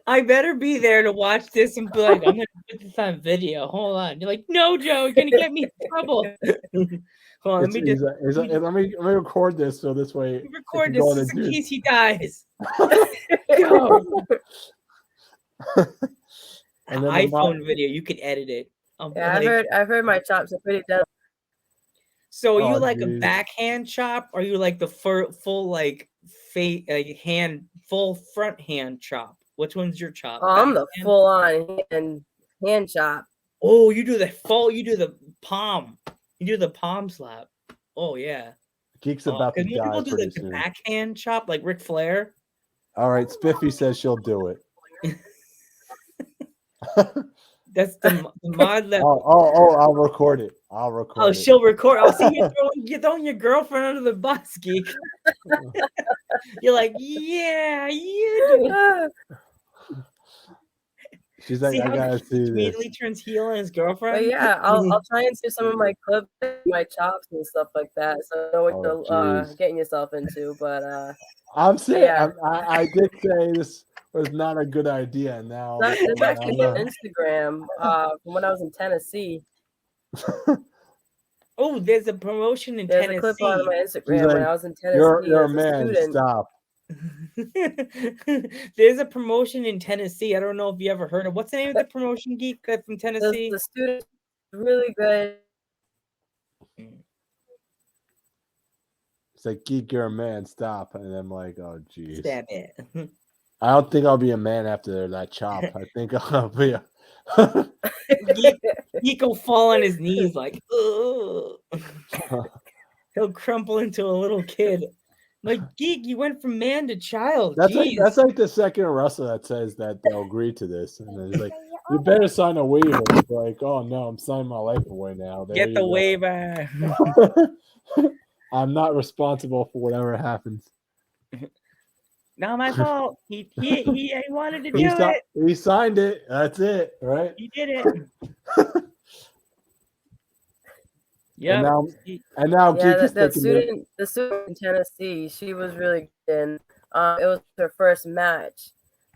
I better be there to watch this and be like, I'm gonna put this on video. Hold on, you're like, no, Joe, you're gonna get me in trouble. Hold on, let me record this so this way. Record this in case he dies. Go. And then iPhone video, you can edit it. Yeah, I've heard my chops are pretty deadly. So are you like a backhand chop, or are you like the full like full front hand chop? Which one's your chop? Oh, I'm the full on hand chop. Oh, you do the palm. You do the palm slap. Oh yeah. Geek's about to die. People do like the backhand chop like Ric Flair. All right, Spiffy says she'll do it. That's the mod that. I'll record it. Oh, she'll record. I'll see you throwing your girlfriend under the bus, Geek. You're like, yeah, you do. She's like, I gotta see this. Immediately turns heel on his girlfriend. But yeah, I'll try and see some of my clips, my chops and stuff like that, so I know what you're getting yourself into. But I'm saying, yeah. I did say this was not a good idea. And now it's actually on Instagram from when I was in Tennessee. Oh, there's a promotion in Tennessee. There's a clip on my Instagram when I was in Tennessee. You're a man. Student. Stop. There's a promotion in Tennessee. I don't know if you ever heard of. What's the name of the promotion, Geek, from Tennessee? The student really good. It's like, Geek, you're a man. Stop. And I'm like, oh, geez. Stab it. I don't think I'll be a man after that chop. I think I'll be a. Geek will fall on his knees like, ugh. He'll crumple into a little kid. Like, Geek, you went from man to child. That's like the second wrestler that says that they'll agree to this. And then he's like, you better sign a waiver. It's like, oh no, I'm signing my life away now. Get the waiver. I'm not responsible for whatever happens. Not my fault. He wanted to do it. He signed it. That's it, right? He did it. Yeah, and now the student in Tennessee, she was really good. It was her first match,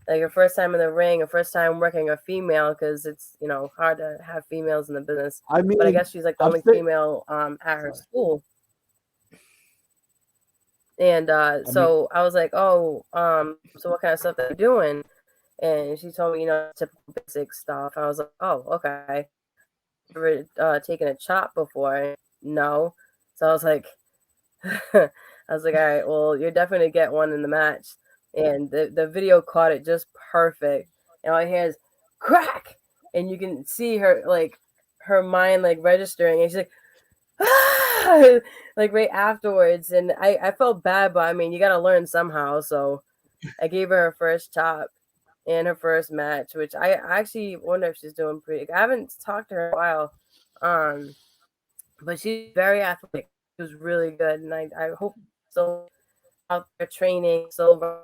like her first time in the ring, her first time working a female, because it's hard to have females in the business. I mean, but I guess she's like the only female at her school. And so I was like, so what kind of stuff they're doing? And she told me, typical basic stuff. I was like, oh, okay. ever taken a chop before? No. So I was like, all right, well, you're definitely gonna get one in the match. And the video caught it just perfect. And all I hear is crack, and you can see her like her mind like registering, and she's like, ah! Like right afterwards. And I felt bad, but I mean, you gotta learn somehow. So I gave her first chop and her first match, which I actually wonder if she's doing pretty. I haven't talked to her in a while, but she's very athletic. She was really good, and I hope so out there training. So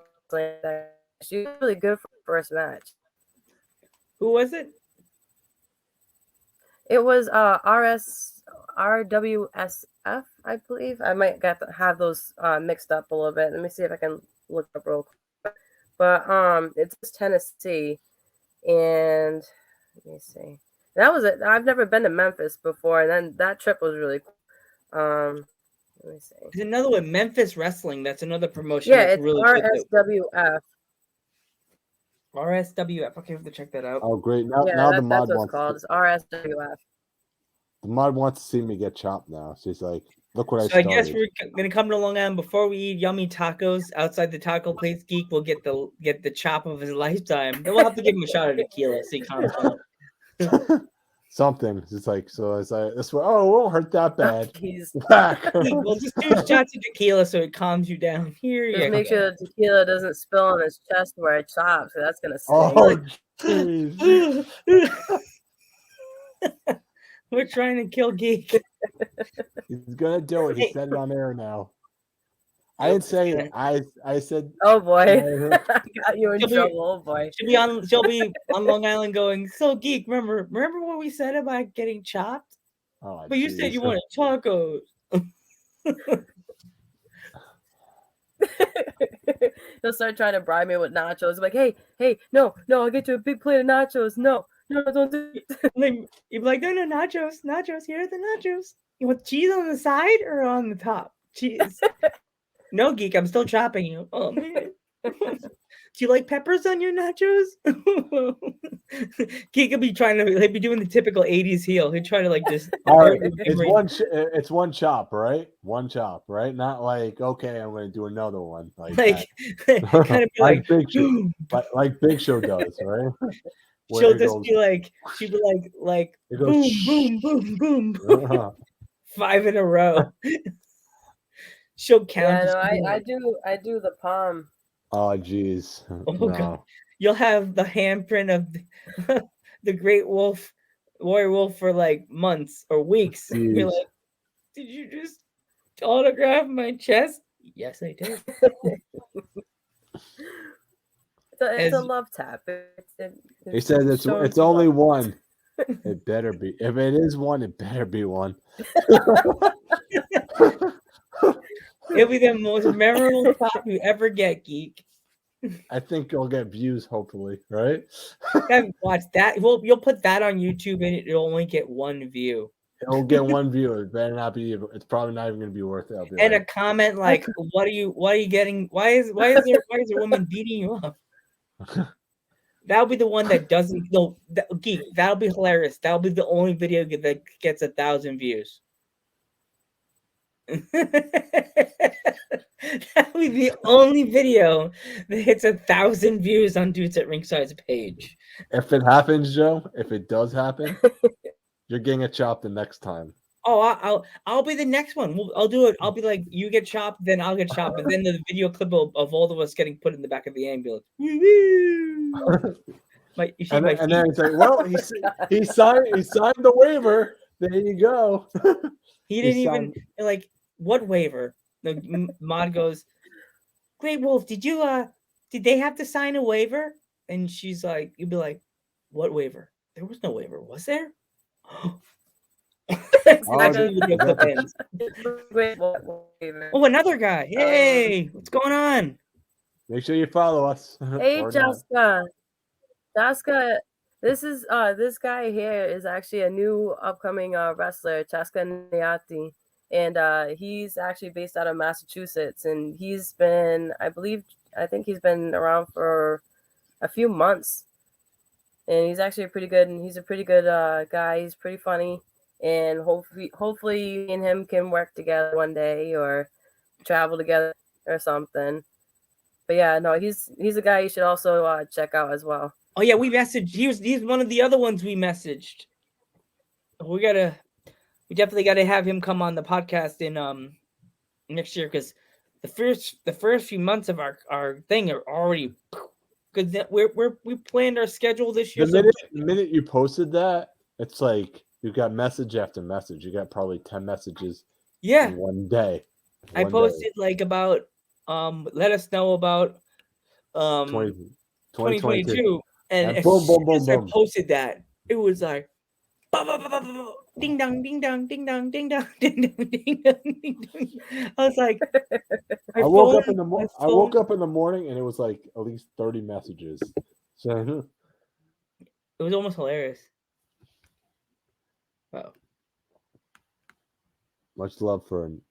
she was really good for the first match. Who was it? It was RWSF, I believe. I might have those mixed up a little bit. Let me see if I can look up real quick. But it's Tennessee, and let me see. That was it. I've never been to Memphis before, and then that trip was really cool. Let me see. There's another one, Memphis Wrestling. That's another promotion. Yeah, that's it's really RSWF. RSWF. Okay, I have to check that out. Oh, great! Now the mod that's what wants. it's called. It's RSWF. The mod wants to see me get chopped now. She's like, "Look what I So started." I guess we're gonna come to Long Island before we eat yummy tacos outside the taco place. Geek will get the chop of his lifetime. Then we'll have to give him a shot of tequila so he calms down. Something. It's like so. It's like this way. Oh, it won't hurt that bad. We'll just do shots of tequila so it calms you down. Here you Just go. make sure the tequila doesn't spill on his chest where it chops. So that's gonna sting. Oh, jeez. We're trying to kill Geek. He's gonna do it. He said it on air now. I didn't say it. I said. Oh boy, I got you in trouble. Oh boy. She'll be on Long Island going. So Geek, remember what we said about getting chopped? Oh, but you said you wanted tacos. He'll start trying to bribe me with nachos. I'm like, hey, no, I'll get you a big plate of nachos. No, don't do it. You'd be like, no, nachos. Here are the nachos. You want cheese on the side or on the top? Cheese. No, Geek, I'm still chopping you. Oh man. Do you like peppers on your nachos? Geek will be he'll be doing the typical 80s heel. He'll try to like just. All right, it's one chop, right? One chop, right? Not like okay, I'm going to do another one like kind of like Big Show, like Big Show does, right? She'll just be like, boom, boom. 5 in a row. She'll count. Yeah, no, I do the palm. Oh, jeez. Oh, God. You'll have the handprint of the Great Wolf, Warrior Wolf for like months or weeks. Jeez. You're like, did you just autograph my chest? Yes, I did. It's a love tap. He said it's only one. It better be. If it is one, it better be one. It'll be the most memorable pop you ever get, Geek. I think you'll get views, hopefully, right? Watch that. Well, you'll put that on YouTube and it'll only get 1 view. It'll get 1 view. It better not be. It's probably not even going to be worth it. And a comment like, "What are you getting? Why is there a woman beating you up?" That'll be the one that doesn't. No, Geek. That'll be hilarious. That'll be the only video that gets 1,000 views. That'll be the only video that hits 1,000 views on Dudes at Ringside's page. If it happens, Joe, if it does happen, you're getting a chop the next time. Oh, I'll be the next one. I'll do it. I'll be like, you get chopped, then I'll get chopped, and then the video clip of all of us getting put in the back of the ambulance. And then it's like, well, he signed the waiver. There you go. He didn't even like what waiver. The mod goes, Great Wolf, did they have to sign a waiver? And she's like, you'd be like, what waiver? There was no waiver, was there? Oh, another guy. Hey, what's going on? Make sure you follow us. Hey, Jessica, this is this guy here is actually a new upcoming wrestler, Chaska Niati, and he's actually based out of Massachusetts, and he's been, I think he's been around for a few months, and he's actually a pretty good guy. He's pretty funny, and hopefully me and him can work together one day or travel together or something. But yeah, no, he's a guy you should also check out as well. Oh yeah, we messaged. He's one of the other ones we messaged. We definitely gotta have him come on the podcast in next year, because the first few months of our thing are already, because we planned our schedule this year. The minute you posted that, it's like you got message after message. You got probably 10 messages. Yeah, in one day. I posted like about let us know about 2022, and boom, boom, boom, as I boom. posted that, it was like bah, bah, bah, bah, bah, bah, ding dong, ding dong, ding dong, ding dong, ding dong, ding dong, ding dong. I was like, I woke up in the morning and it was like at least 30 messages. So it was almost hilarious. Wow. Much love for him.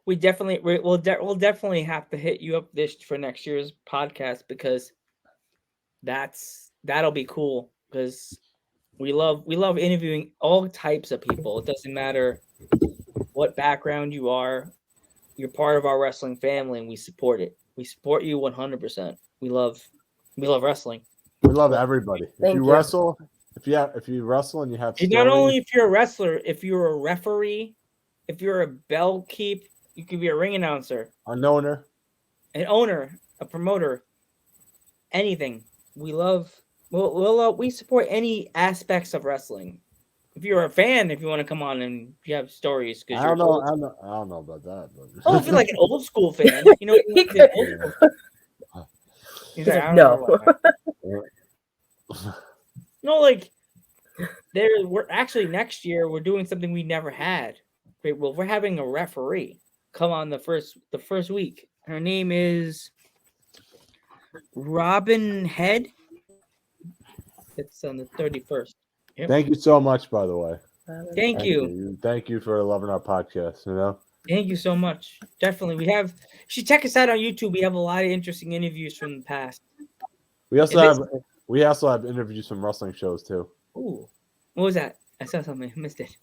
We'll definitely have to hit you up this for next year's podcast, because that'll be cool, because we love interviewing all types of people. It doesn't matter what background you are. You're part of our wrestling family, and we support it. We support you 100%. We love wrestling. We love everybody. Thank you. Wrestle, if you wrestle and you have not only if you're a wrestler, if you're a referee, if you're a bell keep, you could be a ring announcer, an owner, a promoter, anything. We support any aspects of wrestling. If you're a fan, if you want to come on and you have stories, because I don't know about that. But... Oh, if you're like an old school fan, you know. He's like, I don't know. No, like we're actually next year we're doing something we never had. Great. Well, we're having a referee come on the first week. Her name is Robin Head. It's on the 31st. Yep. Thank you so much, by the way. Thank you. Thank you for loving our podcast. Thank you so much. Definitely, you should check us out on YouTube. We have a lot of interesting interviews from the past. We also have interviews from wrestling shows too. Ooh, what was that? I saw something. I missed it.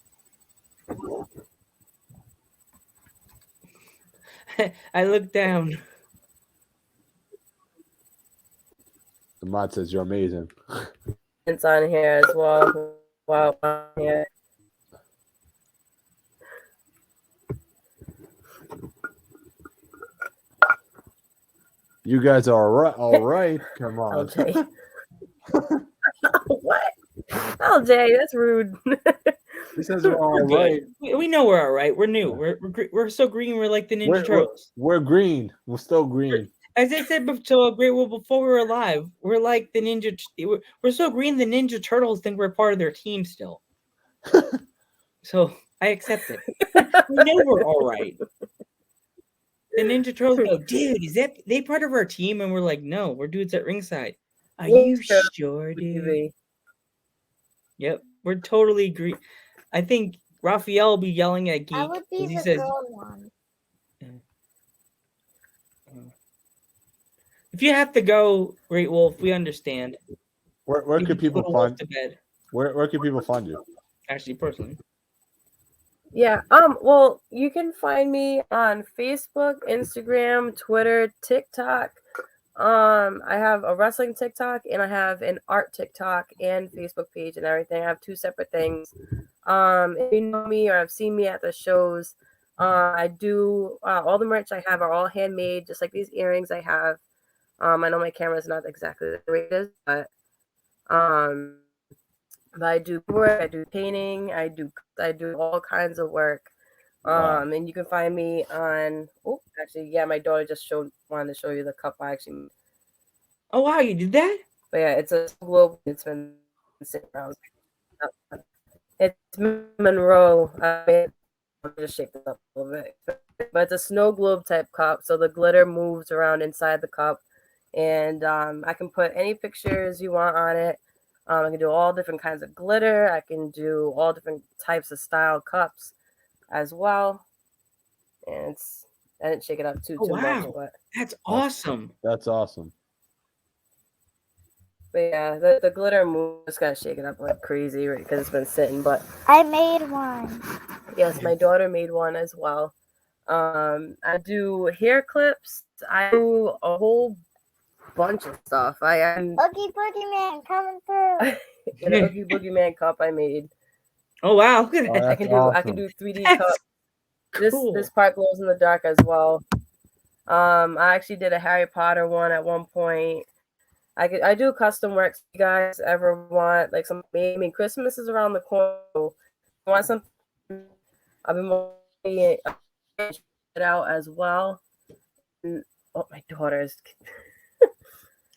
I looked down. The mod says you're amazing. It's on here as well. Wow, on here. You guys are all right. Come on. LJ. What? LJ, that's rude. He says we're all right. We know we're all right. We're new. We're so green. We're like the Ninja Turtles. We're green. We're still green. As I said before we were alive, we're like the Ninja. We're so green. The Ninja Turtles think we're part of their team still. So I accept it. We know we're all right. The Ninja Turtles go, dude, is they part of our team? And we're like, no, we're dudes at ringside. Are you sure, dude? Yep, we're totally green. I think Raphael will be yelling at Geek. I would be the girl one. If you have to go, Great Wolf, we understand. Where could people find? Where can people find you? Actually, personally. Yeah. Well, you can find me on Facebook, Instagram, Twitter, TikTok. I have a wrestling TikTok and I have an art TikTok and Facebook page and everything. I have two separate things. If you know me or have seen me at the shows, I do all the merch I have are all handmade, just like these earrings I have. I know my camera's not exactly the way it is, but I do work, I do painting, I do all kinds of work. And you can find me on. Oh, actually, yeah, my daughter just wanted to show you the cup I actually made. Oh wow, you did that? But yeah, it's a globe. It's been sitting around. It's Monroe. I'll just shake this up a little bit. But it's a snow globe type cup, so the glitter moves around inside the cup, and I can put any pictures you want on it. I can do all different kinds of glitter. I can do all different types of style cups as well. And I didn't shake it up too Oh, much, wow. but That's awesome. That's awesome. yeah, the glitter move just gotta shake it up like crazy, right? Because it's been sitting. But I made one. yes, my daughter made one as well. I do hair clips. I do a whole bunch of stuff. I am Oogie Boogie Man coming through. an Oogie Boogie Man cup I made. Oh, wow. Look at Oh, that. I that's can do awesome. 3D That's cup. cool. This part glows in the dark as well. I actually did a Harry Potter one at one point. I do custom work. If you guys ever want like some? I mean, Christmas is around the corner. So if you want something? I've been wanting it out as well. And, oh, my daughter's.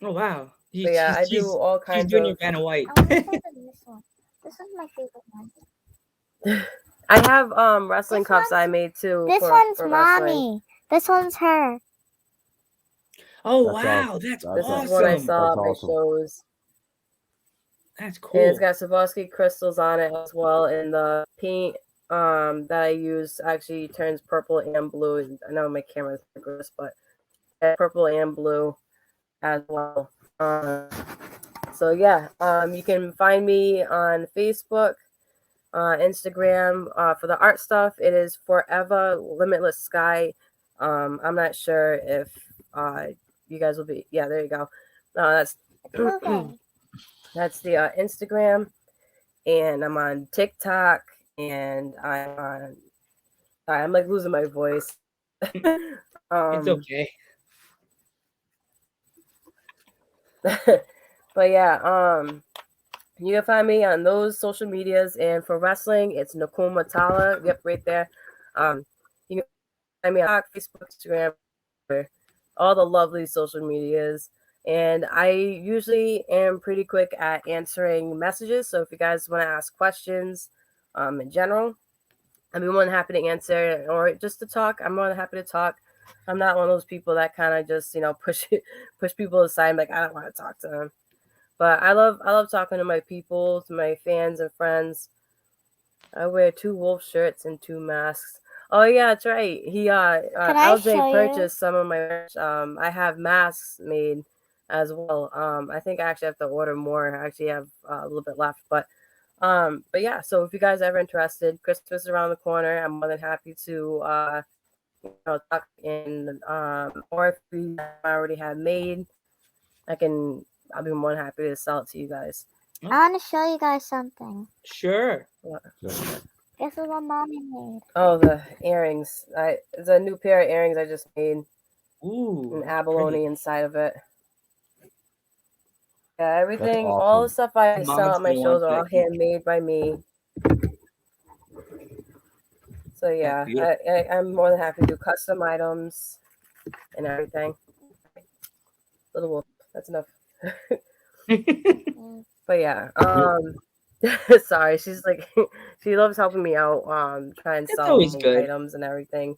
Oh, wow. But yeah, I do all She's kinds doing of. your Vanna White. I want to play with this one. This is my favorite one. I have wrestling This cups I one's- made too. This for one's wrestling. mommy. This one's her. Oh, That's wow. awesome. That's That's This awesome. is what I saw That's at my awesome. shows. That's cool. And it's got Swarovski crystals on it as well. And the paint that I use actually turns purple and blue. I know my camera's gross, but purple and blue as well. So yeah, you can find me on Facebook, Instagram. For the art stuff, it is Forever Limitless Sky. I'm not sure if you guys will be. Yeah, there you go. That's It's moving. that's the Instagram, and I'm on TikTok, and I'm on. Sorry, I'm like losing my voice. It's okay. But yeah, you can find me on those social medias, and for wrestling, it's Nakoma Tala. Yep, right there. You can find me on Facebook, Instagram, all the lovely social medias. And I usually am pretty quick at answering messages. So if you guys want to ask questions, in general, I'd be more than happy to answer, or just to talk. I'm more than happy to talk. I'm not one of those people that kind of just push people aside. Like, I don't want to talk to them. But I love talking to my people, to my fans and friends. I wear 2 wolf shirts and 2 masks. Oh yeah, that's right. He I LJ show you? purchased some of my merch. I have masks made as well. I think I actually have to order more. I actually have a little bit left, but yeah. So if you guys are ever interested, Christmas is around the corner. I'm more than happy to talk in or if we already have made, I'll be more than happy to sell it to you guys. I want to show you guys something. Sure. This is what mommy made. Oh, the earrings. It's a new pair of earrings I just made. Ooh. An that's abalone pretty. inside of it. Yeah, everything, awesome. all the stuff I Mom's sell at my gonna shows want are all that. handmade by me. So yeah, beautiful. I'm more than happy to do custom items and everything. Little wolf, that's enough. But yeah, sorry, she's like, she loves helping me out, trying to That's sell always good. items and everything.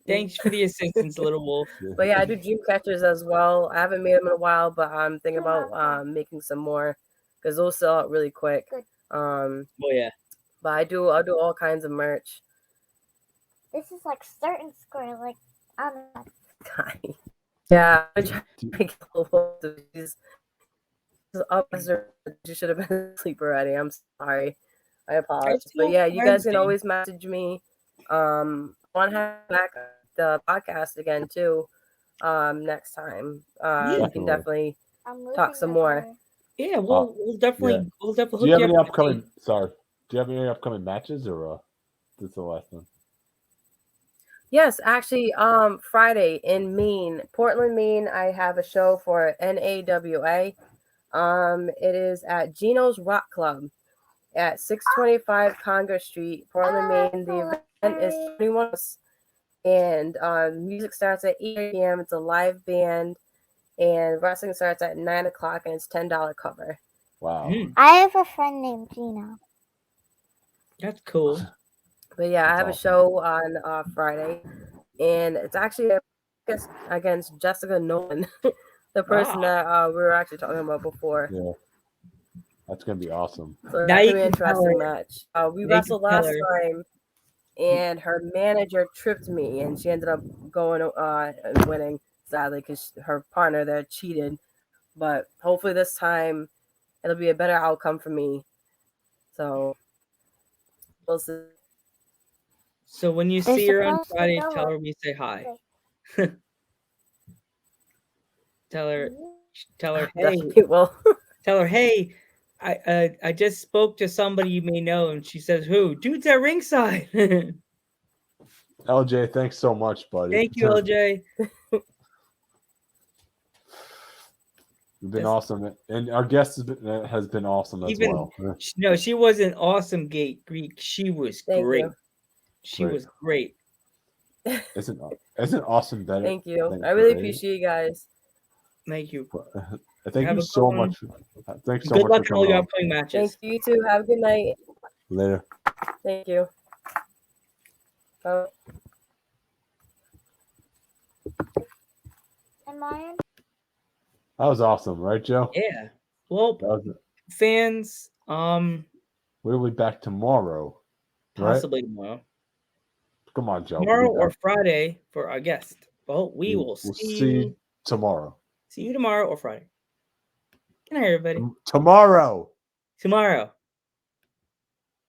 Thanks for the assistance, little wolf. But yeah, I do dream catchers as well. I haven't made them in a while, but I'm thinking about making some more because those sell out really quick. Oh yeah. But I'll do all kinds of merch. This is like certain square, like I don't know. Yeah, I'm trying to make a little she's up. She should have been asleep already. I'm sorry. I apologize. But yeah, you guys can always message me. I want to have back the podcast again too. Next time. We can definitely talk some more. Yeah, we'll definitely yeah. we'll Do definitely you have hook any you up. upcoming? Sorry. Do you have any upcoming matches, or this is the last one? Yes, actually, Friday in Maine, Portland, Maine, I have a show for NAWA. It is at Gino's Rock Club at 625 Congress Street, Portland, Maine. The event is 21, and music starts at 8 p.m. It's a live band, and wrestling starts at 9 o'clock, and it's $10 cover. Wow. I have a friend named Gina. That's cool. But yeah, I have a show on Friday, and it's actually against Jessica Nolan, the person that we were actually talking about before. Yeah, that's gonna be awesome. So Now that's you gonna be an can tell interesting her. match. We Now you wrestled can tell last her. time. and her manager tripped me, and she ended up going and winning, sadly, because her partner there cheated. But hopefully this time it'll be a better outcome for me. So we'll see. So when you They're see her on supposed to Friday, go tell her up. we say hi. Tell her, hey, Definitely will. tell her, hey, I just spoke to somebody you may know, and she says, who? Dude's at ringside. LJ, thanks so much, buddy. Thank you, LJ. You've been awesome, and our guest has been awesome as well. No, she wasn't awesome, Greek. She was great. You. She was great. Isn't awesome better? Thank you. I really appreciate you guys. Thank you. Thank you so much. Thanks so good much. Good luck for in all coming your on. upcoming matches. Thank you too. Have a good night. Later. Thank you. Bye. Am I in? That was awesome, right, Joe? Yeah. Well, fans, we'll be back tomorrow. Possibly tomorrow. Come on, Joe. Tomorrow or Friday for our guest. Well, we'll see you tomorrow. See you tomorrow or Friday. Good night, everybody. Tomorrow. Tomorrow.